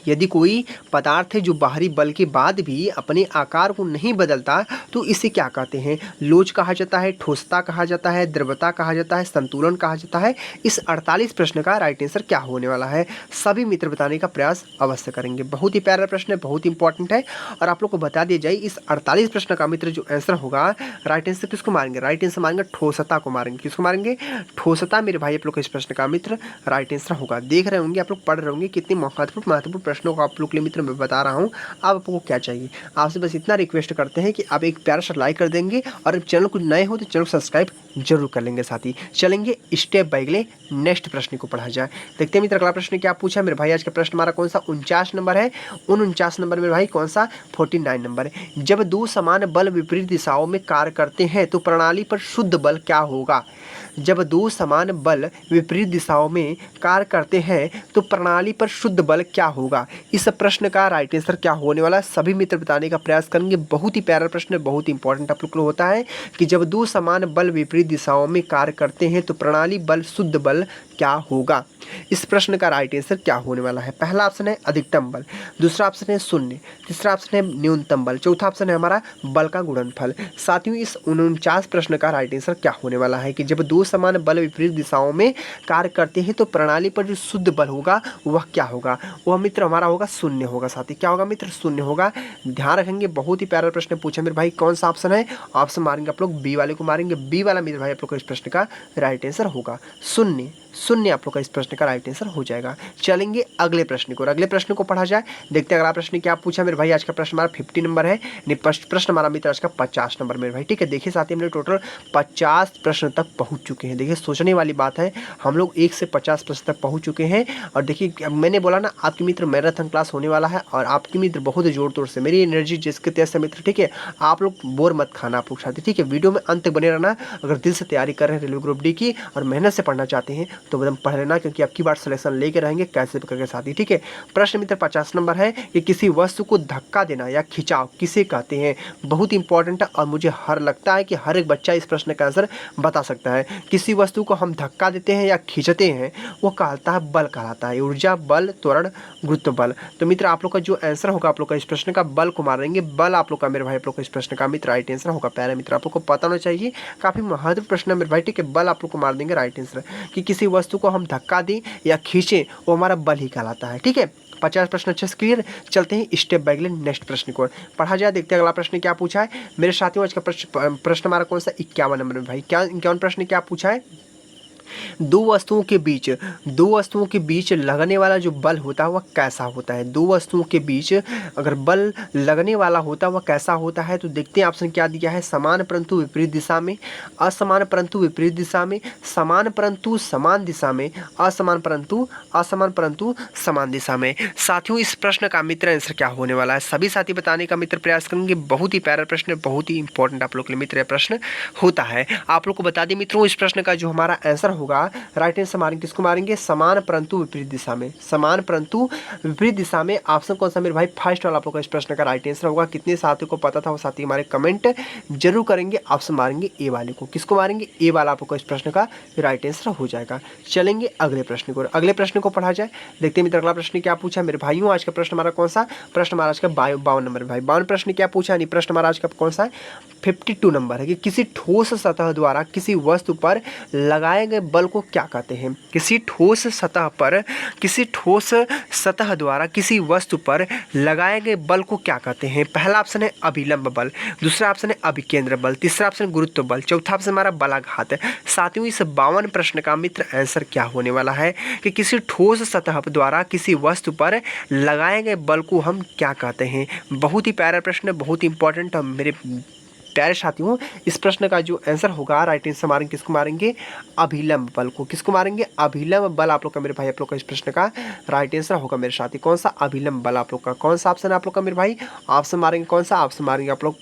यदि कोई पदार्थ है जो बाहरी बल के बाद भी अपने आकार को नहीं बदलता तो इसे क्या कहते हैं? लोच कहा जाता है, ठोसता कहा जाता है, द्रवता कहा जाता है, संतुलन कहा जाता है। इस 48 प्रश्न का राइट आंसर क्या होने वाला है? सभी मित्र बताने का प्रयास अवश्य करेंगे। बहुत ही प्यारा प्रश्न है, बहुत इंपॉर्टेंट है। और आप लोग को बता दिया जाए, इस 48 प्रश्न का मित्र जो आंसर होगा, राइट आंसर किसको मारेंगे? राइट आंसर मारेंगे ठोसता को मारेंगे। किसको मारेंगे? ठोसता मेरे भाई आप लोग का इस प्रश्न का मित्र राइट आंसर होगा। देख रहे होंगे आप लोग, पढ़ रहे होंगे कितनी महत्वपूर्ण प्रश्नों को आप लोग के लिए मित्र मैं बता रहा हूँ। अब आपको क्या चाहिए? आपसे बस इतना रिक्वेस्ट करते हैं कि आप एक प्यारा सा लाइक कर देंगे और चैनल को नए हो तो चैनल को सब्सक्राइब जरूर कर लेंगे। साथ ही चलेंगे स्टेप बाय अगले नेक्स्ट प्रश्न को पढ़ा जाए। देखते हैं मित्र अगला प्रश्न क्या पूछा मेरे भाई। आज का प्रश्न हमारा कौन सा 49 नंबर है? 49 नंबर मेरे भाई कौन सा? 49 नंबर है। जब दो समान बल विपरीत दिशाओं में कार्य करते हैं तो प्रणाली पर शुद्ध बल क्या होगा? जब दो समान बल विपरीत दिशाओं में कार्य करते हैं तो प्रणाली पर शुद्ध बल क्या होगा? इस प्रश्न का राइट आंसर क्या होने वाला है? सभी मित्र बताने का प्रयास करेंगे। बहुत ही प्यारा प्रश्न है, बहुत इंपॉर्टेंट आप लोग को होता है कि जब दो समान बल विपरीत दिशाओं में कार्य करते हैं तो प्रणाली बल शुद्ध बल क्या होगा? इस प्रश्न का राइट आंसर क्या होने वाला है? पहला ऑप्शन है अधिकतम बल, दूसरा ऑप्शन है शून्य, तीसरा ऑप्शन है न्यूनतम बल, चौथा ऑप्शन है हमारा बल का गुणनफल। साथियों इस 49 प्रश्न का राइट आंसर क्या होने वाला है कि जब दो समान बल विपरीत दिशाओं में कार्य करते हैं तो प्रणाली पर जो शुद्ध बल होगा वह क्या होगा? वह मित्र हमारा होगा शून्य होगा। साथी क्या होगा मित्र? शून्य होगा। ध्यान रखेंगे। बहुत ही प्यारा प्रश्न पूछा मेरे भाई। कौन सा ऑप्शन है? ऑप्शन मारेंगे आप लोग बी वाले को मारेंगे। बी वाला मेरे भाई आप लोग को इस प्रश्न का राइट आंसर होगा शून्य। शून्य आप लोग का इस प्रश्न का राइट आंसर हो जाएगा। चलेंगे अगले प्रश्न को, अगले प्रश्न को पढ़ा जाए। देखते हैं अगला प्रश्न क्या पूछा मेरे भाई। आज का प्रश्न हमारा 50 नंबर है, प्रश्न हमारा मित्र आज का 50 नंबर मेरे भाई। ठीक है, देखिए साथी हम लोग टोटल 50 प्रश्न तक पहुंच चुके हैं। देखिए सोचने वाली बात है, हम लोग 1 से 50 प्रश्न तक पहुंच चुके हैं। और देखिए मैंने बोला ना आपके मित्र मैराथन क्लास होने वाला है और आपके मित्र बहुत जोर तोड़ से मेरी एनर्जी जिसके तेज से मित्र। ठीक है, आप लोग बोर मत खाना आप लोग साथी। ठीक है, वीडियो में अंत तक बने रहना। अगर दिल से तैयारी कर रहे हैं रेलवे ग्रुप डी की और मेहनत से पढ़ना चाहते हैं तो एकदम पढ़ लेना, क्योंकि आपकी बार सिलेक्शन लेके रहेंगे कैसे भी करके साथी। ठीक है, प्रश्न मित्र 50 नंबर है कि किसी वस्तु को धक्का देना या खिंचाव किसे कहते हैं? बहुत इंपॉर्टेंट है और मुझे लगता है कि हर एक बच्चा इस प्रश्न का आंसर बता सकता है। किसी वस्तु को हम धक्का देते हैं या खींचते हैं वो कहता है बल कहलाता है। ऊर्जा, बल, त्वरण, गुरुत्व बल। तो मित्र आप लोग का जो आंसर होगा आप लोग का इस प्रश्न का बल को मारेंगे। बल आप लोग का मेरे भाई आप लोग का इस प्रश्न का मित्र राइट आंसर होगा। प्यारे मित्र आप लोग को पता होना चाहिए, काफी महत्वपूर्ण प्रश्न है मेरे भाई। ठीक है, बल आप लोग को मार देंगे राइट आंसर कि किसी वस्तु को हम धक्का दें या खींचे वो हमारा बल ही कहलाता है। ठीक है, 50 प्रश्न अच्छे से क्लियर। चलते हैं स्टेप बाय अगले नेक्स्ट प्रश्न को पढ़ा जाए। देखते हैं अगला प्रश्न क्या पूछा है मेरे साथियों। आज का प्रश्न हमारा कौन सा 51 नंबर में भाई। क्या 51 प्रश्न क्या पूछा है? दो वस्तुओं के बीच लगने वाला जो बल होता है वह कैसा होता है? दो वस्तुओं के बीच अगर बल लगने वाला होता है वह कैसा होता है? तो देखते हैं ऑप्शन क्या दिया है। समान परंतु विपरीत दिशा में, असमान परंतु विपरीत दिशा में, समान परंतु समान दिशा में, असमान परंतु समान दिशा में। साथियों इस प्रश्न का मित्र आंसर क्या होने वाला है? सभी साथी बताने का मित्र प्रयास करेंगे। बहुत ही प्यारा प्रश्न है, बहुत ही इंपॉर्टेंट आप लोग के लिए मित्र प्रश्न होता है। आप लोग को बता दें मित्रों, इस प्रश्न का जो हमारा आंसर होगा राइट आंसर मारेंगे किसको मारेंगे? समान परंतु विपरीत दिशा में। समान परंतु विपरीत दिशा में ऑप्शन कौन सा मेरे भाई? फर्स्ट वाला आप लोग का इस प्रश्न का राइट आंसर होगा। कितने साथियों को पता था वो साथी हमारे कमेंट जरूर करेंगे। ऑप्शन मारेंगे ए वाले को। किसको मारेंगे? ए वाला आप लोग का इस प्रश्न का राइट आंसर हो जाएगा। चलेंगे अगले प्रश्न को, अगले प्रश्न को पढ़ा जाए। देखते हैं मित्र अगला प्रश्न क्या पूछा मेरे भाइयों। आज का प्रश्न हमारा कौन सा? प्रश्न हमारा आज का 52 नंबर भाई। 52 प्रश्न क्या पूछा? नहीं, प्रश्न हमारा आज का कौन सा है? 52 नंबर है कि किसी ठोस सतह द्वारा किसी वस्तु पर लगाए गए बल को क्या कहते हैं? किसी ठोस सतह द्वारा किसी वस्तु पर लगाए गए बल को क्या कहते हैं? पहला ऑप्शन है अभिलंब बल, दूसरा ऑप्शन है अभिकेंद्र बल, तीसरा ऑप्शन गुरुत्व बल, चौथा ऑप्शन हमारा बलाघात। साथियों इस 52 प्रश्न का मित्र आंसर क्या होने वाला है कि किसी ठोस सतह द्वारा किसी वस्तु पर लगाए गए बल को हम क्या कहते हैं? बहुत ही प्यारा प्रश्न, बहुत इंपॉर्टेंट मेरे प्यारे साथियों। इस प्रश्न का जो आंसर होगा राइट आंसर मारेंगे किसको मारेंगे? अभिलंब बल को। किसको मारेंगे? अभिलंब बल आप लोग का मेरे भाई आप लोग का इस प्रश्न का राइट आंसर होगा मेरे साथी। कौन सा? अभिलंब बल आप लोग का। कौन सा ऑप्शन है आप लोग का मेरे भाई? ऑप्शन मारेंगे कौन सा? ऑप्शन मारेंगे आप लोग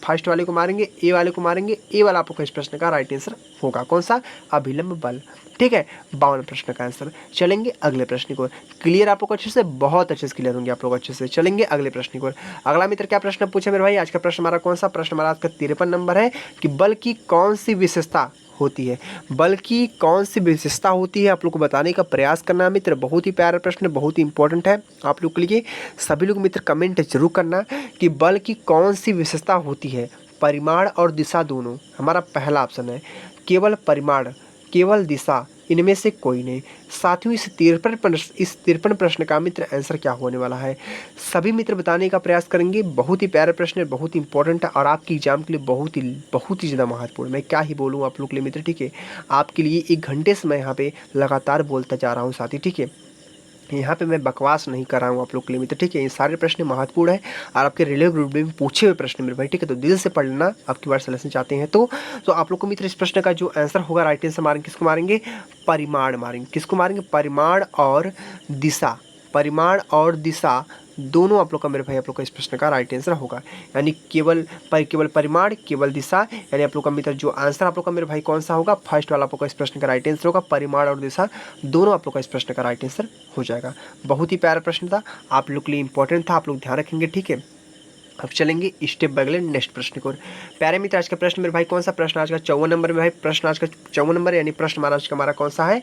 फर्स्ट वाले को मारेंगे, ए वाले को मारेंगे। ए वाला आप लोग का इस प्रश्न का राइट आंसर होगा। कौन सा? अभिलंब बल। ठीक है, 52 प्रश्न का आंसर। चलेंगे अगले प्रश्न को। क्लियर आप लोग अच्छे से? बहुत अच्छे से क्लियर होंगे आप लोग अच्छे से। चलेंगे अगले प्रश्न को। अगला मित्र क्या प्रश्न पूछे मेरे भाई? आज का प्रश्न हमारा कौन सा? प्रश्न हमारा आज का 53 नंबर है कि बल की कौन सी विशेषता होती है, बल्कि कौन सी विशेषता होती है आप लोग को बताने का प्रयास करना है मित्र। बहुत ही प्यारा प्रश्न, बहुत ही इंपॉर्टेंट है आप लोग के लिए। सभी लोग मित्र कमेंट जरूर करना कि बल की कौन सी विशेषता होती है। परिमाण और दिशा दोनों, हमारा पहला ऑप्शन है। केवल परिमाण, केवल दिशा, इनमें से कोई नहीं। साथियों इस 53 प्रश्न का मित्र आंसर क्या होने वाला है, सभी मित्र बताने का प्रयास करेंगे। बहुत ही प्यारा प्रश्न है, बहुत ही इंपॉर्टेंट है और आपकी एग्जाम के लिए बहुत ही ज़्यादा महत्वपूर्ण। मैं क्या ही बोलूँ आप लोग के लिए मित्र, ठीक है। आपके लिए 1 घंटे से मैं यहाँ पे लगातार बोलता जा रहा हूँ साथी, ठीक है। यहाँ पे मैं बकवास नहीं कर रहा हूँ आप लोग के लिए मित्र, ठीक है। ये सारे प्रश्न महत्वपूर्ण है और आपके रेलवे ग्रुप में पूछे हुए प्रश्न मेरे भाई, ठीक है। तो दिल से पढ़ लेना, आपकी बार सिलेक्शन चाहते हैं तो आप लोग को मित्र इस प्रश्न का जो आंसर होगा राइट आंसर मारेंगे, किसको मारेंगे, परिमाण मारेंगे। किसको मारेंगे, परिमाण और दिशा। परिमाण और दिशा दोनों आप लोग का मेरे भाई, आप लोग का इस प्रश्न का राइट आंसर होगा। यानी केवल परिमाण, केवल दिशा, यानी आप लोग का मित्र जो आंसर आप लोग का मेरे भाई कौन सा होगा, फर्स्ट वाला आप लोग का इस प्रश्न का राइट आंसर होगा। परिमाण और दिशा दोनों आप लोग का इस प्रश्न का राइट आंसर हो जाएगा। बहुत ही प्यारा प्रश्न था, आप लोग के लिए इंपॉर्टेंट था, आप लोग ध्यान रखेंगे, ठीक है। अब चलेंगे स्टेप बाय अगले नेक्स्ट प्रश्न को। प्यारे मित्र आज का प्रश्न मेरे भाई कौन सा प्रश्न, आज का 54 नंबर में भाई प्रश्न, आज का 54 नंबर, यानी प्रश्न हमारा आज का हमारा कौन सा है,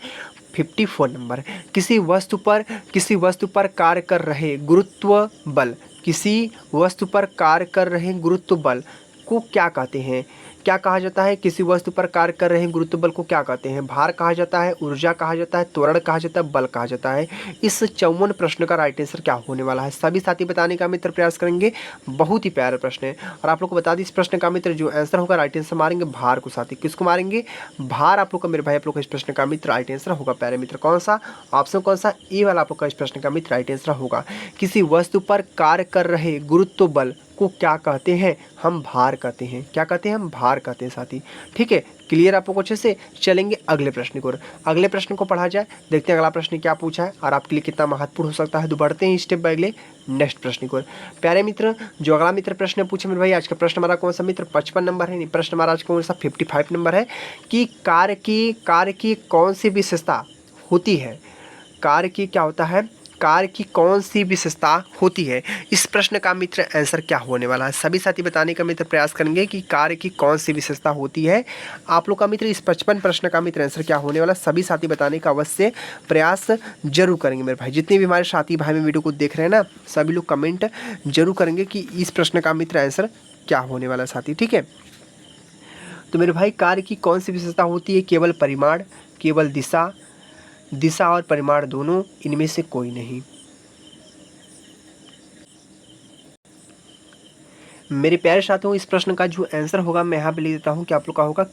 54 नंबर। किसी वस्तु पर कार्य कर रहे गुरुत्व बल, किसी वस्तु पर कार्य कर रहे गुरुत्व बल को क्या कहते हैं, क्या कहा जाता है। किसी वस्तु पर कार्य कर रहे गुरुत्व बल को क्या कहते हैं, भार कहा जाता है, ऊर्जा कहा जाता है, त्वरण कहा जाता है, बल कहा जाता है। इस 54 प्रश्न का राइट आंसर क्या होने वाला है, सभी साथी बताने का मित्र प्रयास करेंगे। बहुत ही प्यारा प्रश्न है और आप लोग को बता दी इस प्रश्न का मित्र जो आंसर होगा राइट आंसर मारेंगे भार को साथी। किसको मारेंगे, भार आप लोग का मेरे भाई, आप लोग का इस प्रश्न का मित्र राइट आंसर होगा। प्यारे मित्र कौन सा ऑप्शन, कौन सा ए वाला आप लोग का इस प्रश्न का मित्र राइट आंसर होगा। किसी वस्तु पर कार्य कर रहे गुरुत्व बल को क्या कहते हैं, हम भार कहते हैं। क्या कहते हैं, हम भार कहते हैं साथी, ठीक है। क्लियर आप लोग अच्छे से। चलेंगे अगले प्रश्न को, अगले प्रश्न को पढ़ा जाए, देखते हैं अगला प्रश्न क्या पूछा है और आपके लिए कितना महत्वपूर्ण हो सकता है। तो बढ़ते हैं स्टेप बाय अगले नेक्स्ट प्रश्न को। प्यारे मित्र जो अगला मित्र प्रश्न पूछे मेरे भाई, आज का प्रश्न हमारा कौन सा मित्र 55 नंबर है, प्रश्न हमारा आज कौन सा 55 नंबर है कि कार्य की कौन सी विशेषता होती है, कार्य की क्या होता है, कार्य की कौन सी विशेषता होती है। इस प्रश्न का मित्र आंसर क्या होने वाला है, सभी साथी बताने का मित्र प्रयास करेंगे कि कार्य की कौन सी विशेषता होती है। आप लोग का मित्र इस 55 प्रश्न का मित्र आंसर क्या होने वाला, सभी साथी बताने का अवश्य प्रयास जरूर करेंगे मेरे भाई। जितने भी हमारे साथी भाई में वीडियो को देख रहे हैं ना, सभी लोग कमेंट जरूर करेंगे कि इस प्रश्न का मित्र आंसर क्या होने वाला साथी, ठीक है। तो मेरे भाई कार्य की कौन सी विशेषता होती है, केवल परिमाण, केवल दिशा और परिमाण दोनों, इनमें से कोई नहीं। मेरे प्यारे साथियों इस प्रश्न का जो आंसर होगा मैं यहाँ पे लिख देता हूँ कि आप लोग का होगा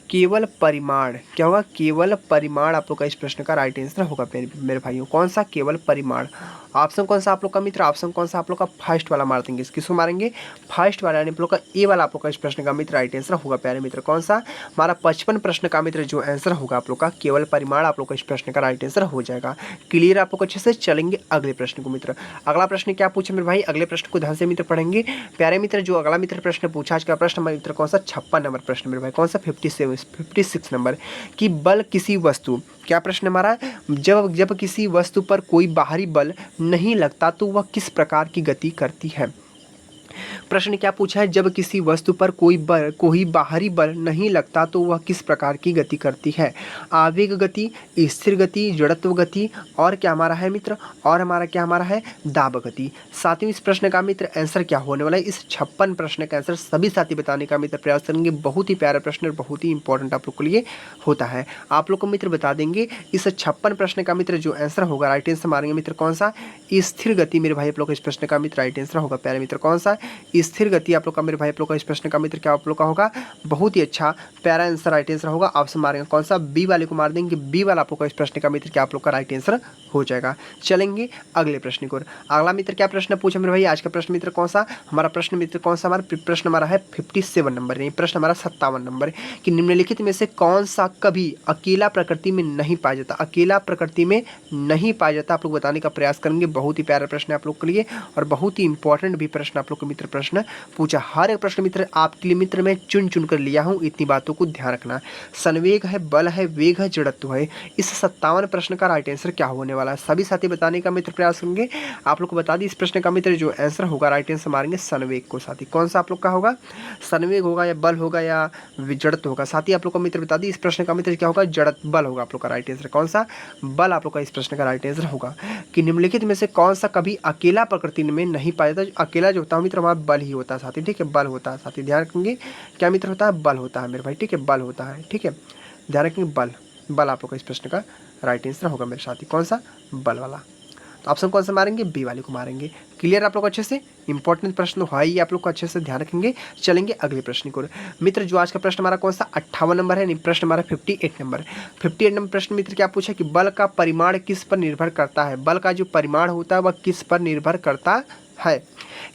केवल परिमाण। क्या होगा, केवल परिमाण आप लोग का इस प्रश्न का राइट आंसर होगा मेरे भाइयों। कौन सा, केवल परिमाण। ऑप्शन कौन सा आप लोग का मित्र, ऑप्शन कौन सा आप लोग का फर्स्ट वाला मार देंगे। किसको मारेंगे, फर्स्ट वाला, यानी आप लोग का ए वाला आप लोग का इस प्रश्न का मित्र राइट आंसर होगा। प्यारे मित्र कौन सा, हमारा 55 प्रश्न का मित्र जो आंसर होगा आप लोग का केवल परिमाण आप लोग का इस प्रश्न का राइट आंसर हो जाएगा। क्लियर आप लोग अच्छे से। चलेंगे अगले प्रश्न को मित्र। अगला प्रश्न क्या पूछे मेरे भाई, अगले प्रश्न को ध्यान से मित्र पढ़ेंगे। प्यारे मित्र जो अगला मित्र प्रश्न पूछा, आज का प्रश्न मित्र कौन सा 56 नंबर प्रश्न मेरे भाई, कौन सा 56 नंबर कि बल किसी वस्तु, क्या प्रश्न हमारा, जब किसी वस्तु पर कोई बाहरी बल नहीं लगता तो वह किस प्रकार की गति करती है। प्रश्न क्या पूछा है, जब किसी वस्तु पर कोई बाहरी बल नहीं लगता तो वह किस प्रकार की गति करती है। आवेग गति, स्थिर गति, जड़त्व गति और क्या हमारा है मित्र, और हमारा क्या हमारा है दाब गति। साथियों इस प्रश्न का मित्र आंसर क्या होने वाला है, इस 56 प्रश्न का आंसर सभी साथी बताने का मित्र प्रयास करेंगे। बहुत ही प्यारा प्रश्न और बहुत ही इंपॉर्टेंट आप लोग के लिए होता है। आप लोग को मित्र बता देंगे इस 56 प्रश्न का मित्र जो आंसर होगा राइट आंसर मारेंगे मित्र कौन सा, स्थिर गति मेरे भाई आप लोग इस प्रश्न का मित्र राइट आंसर होगा। प्यारे मित्र कौन सा, स्थिर गति आप लोग का मेरे भाई आप लोग का इस प्रश्न का मित्र क्या आप लोग का होगा। बहुत ही अच्छा प्यारा आंसर राइट आंसर होगा। ऑप्शन मारेंगे कौन सा, बी वाले को मार देंगे, बी वाला आप लोग का इस प्रश्न का मित्र क्या आप लोग का राइट आंसर हो जाएगा। चलेंगे अगले प्रश्न को। अगला मित्र क्या प्रश्न पूछा मेरे भाई, आज का प्रश्न मित्र कौन सा, हमारा प्रश्न मित्र कौन सा, हमारा प्रश्न हमारा है 57 नंबर, नहीं प्रश्न हमारा 57 नंबर कि निम्नलिखित में से कौन सा कभी अकेला प्रकृति में नहीं पाया जाता, अकेला प्रकृति में नहीं पाया जाता। आप लोग बताने का प्रयास करेंगे। बहुत ही प्यारा प्रश्न है आप लोग के लिए और बहुत ही इंपॉर्टेंट भी प्रश्न आप लोग के मित्र प्रश्न पूछा। हर एक प्रश्न मित्र आपके लिए मित्र मैं चुन चुन कर लिया हूँ, इतनी बातों को ध्यान रखना। संवेग है, बल है, वेग है, जड़त्व है, इस 57 प्रश्न का राइट आंसर क्या होने वाला है सभी साथी बताने का मित्र प्रयास करेंगे। आप लोग को बता दी इस प्रश्न का मित्र जो आंसर होगा राइट आंसर मारेंगे संवेग को साथी। कौन सा आप लोग का होगा, संवेग होगा या बल होगा या जड़त्व होगा साथी। आप लोग को मित्र बता दी इस प्रश्न का मित्र क्या होगा, जड़त्व बल होगा आप लोग का राइट आंसर। कौन सा, बल आप लोग का इस प्रश्न का राइट आंसर होगा। कि निम्नलिखित में से कौन सा कभी अकेला प्रकृति में नहीं पाया जाता। अकेला जो होता है मित्र हमारा बल ही होता है साथी, ठीक है, बल होता है साथी, ध्यान रखेंगे। क्या मित्र होता है, बल होता है मेरे भाई, ठीक है, बल होता है, ठीक है, ध्यान रखेंगे, बल। बल आप लोग का इस प्रश्न का राइट आंसर होगा मेरे साथी। कौन सा, बल वाला। तो ऑप्शन कौन सा मारेंगे, बी वाले को मारेंगे। क्लियर आप लोग अच्छे से, इंपॉर्टेंट प्रश्न है ये, आप लोग को अच्छे से ध्यान रखेंगे। चलेंगे अगले प्रश्न को मित्र। जो आज का प्रश्न हमारा कौन सा 58 नंबर है, प्रश्न हमारा 58 नंबर। 58 नंबर प्रश्न मित्र क्या पूछा कि बल का परिमाण किस पर निर्भर करता है। बल का जो परिमाण होता है वह किस पर निर्भर करता है।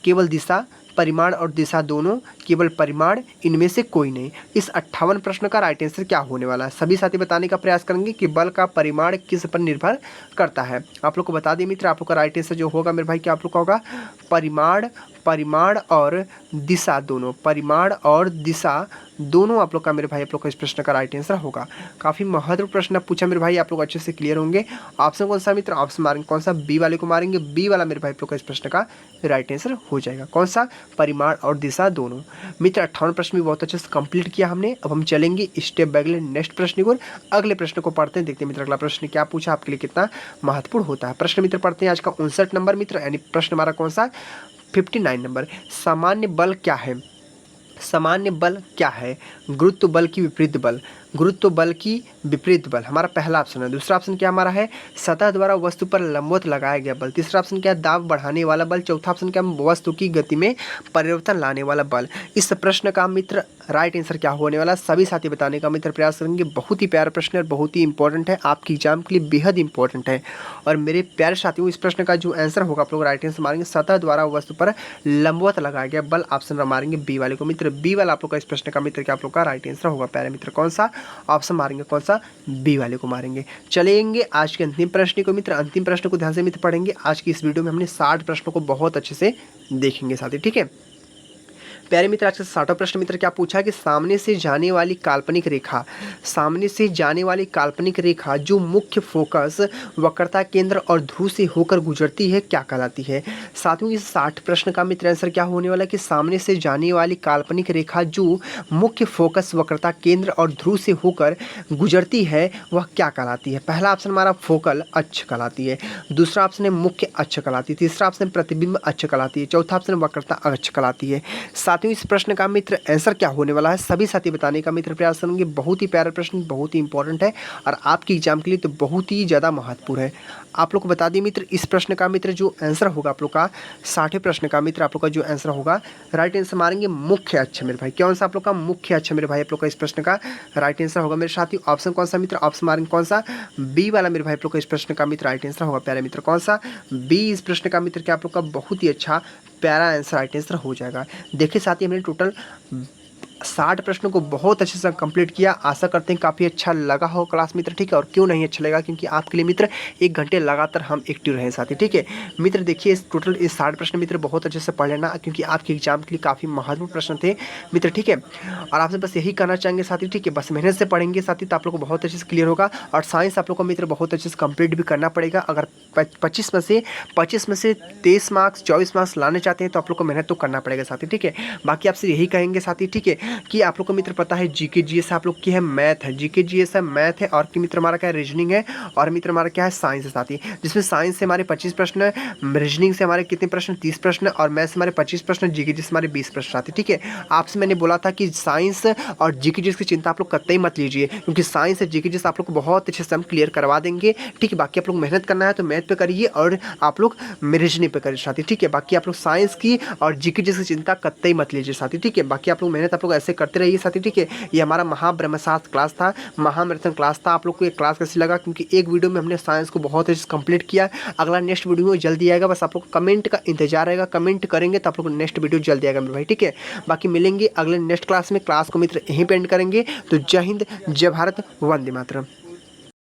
केवल दिशा, परिमाण और दिशा दोनों, केवल परिमाण, इनमें से कोई नहीं। इस 58 प्रश्न का राइट आंसर क्या होने वाला है सभी साथी बताने का प्रयास करेंगे कि बल का परिमाण किस पर निर्भर करता है। आप लोग को बता दें मित्र, आप लोग का राइट आंसर जो होगा मेरे भाई क्या आप लोग का होगा, परिमाण, परिमाण और दिशा दोनों, परिमाण और दिशा दोनों आप लोग का मेरे भाई आप लोग का इस प्रश्न का राइट आंसर होगा। काफी महत्वपूर्ण प्रश्न पूछा मेरे भाई, आप लोग अच्छे से क्लियर होंगे। ऑप्शन कौन सा मित्र, ऑप्शन मारेंगे कौन सा, बी वाले को मारेंगे। बी वाला मेरे भाई आप लोग का इस प्रश्न का राइट आंसर हो जाएगा। कौन सा, परिमाण और दिशा दोनों। मित्र 58 प्रश्न भी बहुत अच्छे से कंप्लीट किया हमने। अब हम चलेंगे स्टेप बाय अगले नेक्स्ट प्रश्न को, अगले प्रश्न को पढ़ते हैं, देखते हैं मित्र अगला प्रश्न क्या पूछा, आपके लिए कितना महत्वपूर्ण होता है। प्रश्न मित्र पढ़ते हैं आज का 59 नंबर मित्र, यानी प्रश्न हमारा कौन सा 59 नंबर। सामान्य बल क्या है, सामान्य बल क्या है। गुरुत्व बल की विपरीत बल, गुरुत्व बल की विपरीत बल हमारा पहला ऑप्शन है। दूसरा ऑप्शन क्या हमारा है, सतह द्वारा वस्तु पर लंबवत लगाया गया बल। तीसरा ऑप्शन क्या है, दाब बढ़ाने वाला बल। चौथा ऑप्शन क्या है, वस्तु की गति में परिवर्तन लाने वाला बल। इस प्रश्न का मित्र राइट आंसर क्या होने वाला सभी साथी बताने का मित्र प्रयास करेंगे। बहुत ही प्यारा प्रश्न है और बहुत ही इंपॉर्टेंट है, आपकी एग्जाम के लिए बेहद इंपॉर्टेंट है। और मेरे प्यारे साथियों इस प्रश्न का जो आंसर होगा आप लोग राइट आंसर मारेंगे, सतह द्वारा वस्तु पर लंबवत लगाया गया बल। ऑप्शन मारेंगे बी वाले को मित्र। बी वाला आप लोग का इस प्रश्न का मित्र क्या आप लोग का राइट आंसर होगा प्यारे मित्र। कौन सा ऑप्शन मारेंगे, कौन सा, बी वाले को मारेंगे। चलेंगे आज के अंतिम प्रश्न को मित्र। अंतिम प्रश्न को ध्यान से मित्र पढ़ेंगे। आज की इस वीडियो में हमने 60 प्रश्नों को बहुत अच्छे से देखेंगे साथी, ठीक है। प्यारे मित्र आज का 60वां प्रश्न मित्र क्या पूछा कि सामने से जाने वाली काल्पनिक रेखा, सामने से जाने वाली काल्पनिक रेखा जो मुख्य फोकस, वक्रता केंद्र और ध्रुव से होकर गुजरती है क्या कहलाती है। साथियों इस 60 प्रश्न का मित्र आंसर क्या होने वाला है कि सामने से जाने वाली काल्पनिक रेखा जो मुख्य फोकस, वक्रता केंद्र और ध्रुव से होकर गुजरती है वह क्या कहलाती है। पहला ऑप्शन हमारा फोकल अक्ष कहलाती है, दूसरा ऑप्शन है मुख्य अक्ष कहलाती है, तीसरा ऑप्शन प्रतिबिंब अक्ष कहलाती है, चौथा ऑप्शन वक्रता अक्ष कहलाती है। साथियों इस प्रश्न का मित्र आंसर क्या होने वाला है सभी साथी बताने का मित्र प्रयास करेंगे। बहुत ही प्यारा प्रश्न, बहुत ही इंपॉर्टेंट है और आपकी एग्जाम के लिए तो बहुत ही ज़्यादा महत्वपूर्ण है। आप लोग को बता दी मित्र इस प्रश्न का मित्र जो आंसर होगा आप लोग का 60वें प्रश्न का मित्र आप लोग का जो आंसर होगा राइट आंसर मारेंगे मुख्य अक्ष मेरे भाई। कौन सा आप लोग का मुख्य अक्ष मेरे भाई आप लोग का इस प्रश्न का राइट आंसर होगा मेरे साथी। ऑप्शन कौन सा मित्र, ऑप्शन मारेंगे कौन सा, बी वाला मेरे भाई आप लोग का इस प्रश्न का मित्र राइट आंसर होगा प्यारे मित्र। कौन सा, बी इस प्रश्न का मित्र क्या आप लोग का बहुत ही अच्छा प्यारा आंसर राइट आंसर हो जाएगा। देखिए साथी हमने टोटल 60 प्रश्नों को बहुत अच्छे से कंप्लीट किया। आशा करते हैं काफ़ी अच्छा लगा हो क्लास मित्र, ठीक है। और क्यों नहीं अच्छा लगा, क्योंकि आपके लिए मित्र 1 घंटे लगातार हम एक्टिव रहे साथी, ठीक है मित्र। देखिए इस टोटल इस 60 प्रश्न मित्र बहुत अच्छे से पढ़ लेना, क्योंकि आपके एग्जाम के लिए काफ़ी महत्वपूर्ण प्रश्न थे मित्र, ठीक है। और आपसे बस यही करना चाहेंगे साथी, ठीक है, बस मेहनत से पढ़ेंगे साथी तो आप लोग को बहुत अच्छे से क्लियर होगा। और साइंस आप लोग को मित्र बहुत अच्छे से कंप्लीट भी करना पड़ेगा। अगर 25 में से 23 मार्क्स 24 मार्क्स लाने चाहते हैं तो आप लोग को मेहनत तो करना पड़ेगा साथी, ठीक है। बाकी आपसे यही कहेंगे साथी, ठीक है, कि आप लोग को मित्र पता है जीके जीएस आप लोग की है, मैथ है, जीके जीएस है, मैथ है, और कि मित्र हमारा क्या है रीजनिंग है, और मित्र हमारा क्या है साइंस है साथी। जिसमें साइंस से हमारे 25 प्रश्न है, रीजनिंग से हमारे कितने प्रश्न 30 प्रश्न, और मैथ से हमारे 25 प्रश्न, जीके जीएस हमारे 20 प्रश्न साथी, ठीक है। आपसे मैंने बोला था कि साइंस और जीके जीएस की चिंता आप लोग कतई मत लीजिए, क्योंकि साइंस और जीके जीएस आप लोग को बहुत अच्छे से हम क्लियर करवा देंगे, ठीक है। बाकी आप लोग मेहनत करना है तो मैथ पे करिए और आप लोग रीजनिंग पे करिए साथी, ठीक है। बाकी आप लोग साइंस की और जीके जीएस की चिंता कतई मत लीजिए साथी, ठीक है। बाकी आप लोग मेहनत आप लोग ऐसे करते रहिए साथी, ठीक है। ये हमारा महाब्रह्मशास्त्र क्लास था, महामैराथन क्लास था। आप लोग को ये क्लास कैसी लगा, क्योंकि एक वीडियो में हमने साइंस को बहुत अच्छे से कंप्लीट किया। अगला नेक्स्ट वीडियो में जल्दी आएगा, बस आप लोग कमेंट का इंतजार रहेगा, कमेंट करेंगे तो आप लोग को नेक्स्ट वीडियो जल्दी आएगा मेरे भाई, ठीक है। बाकी मिलेंगे अगले नेक्स्ट क्लास में, क्लास को मित्र यहीं पे एंड करेंगे। तो जय हिंद, जय भारत, वंदे मातरम।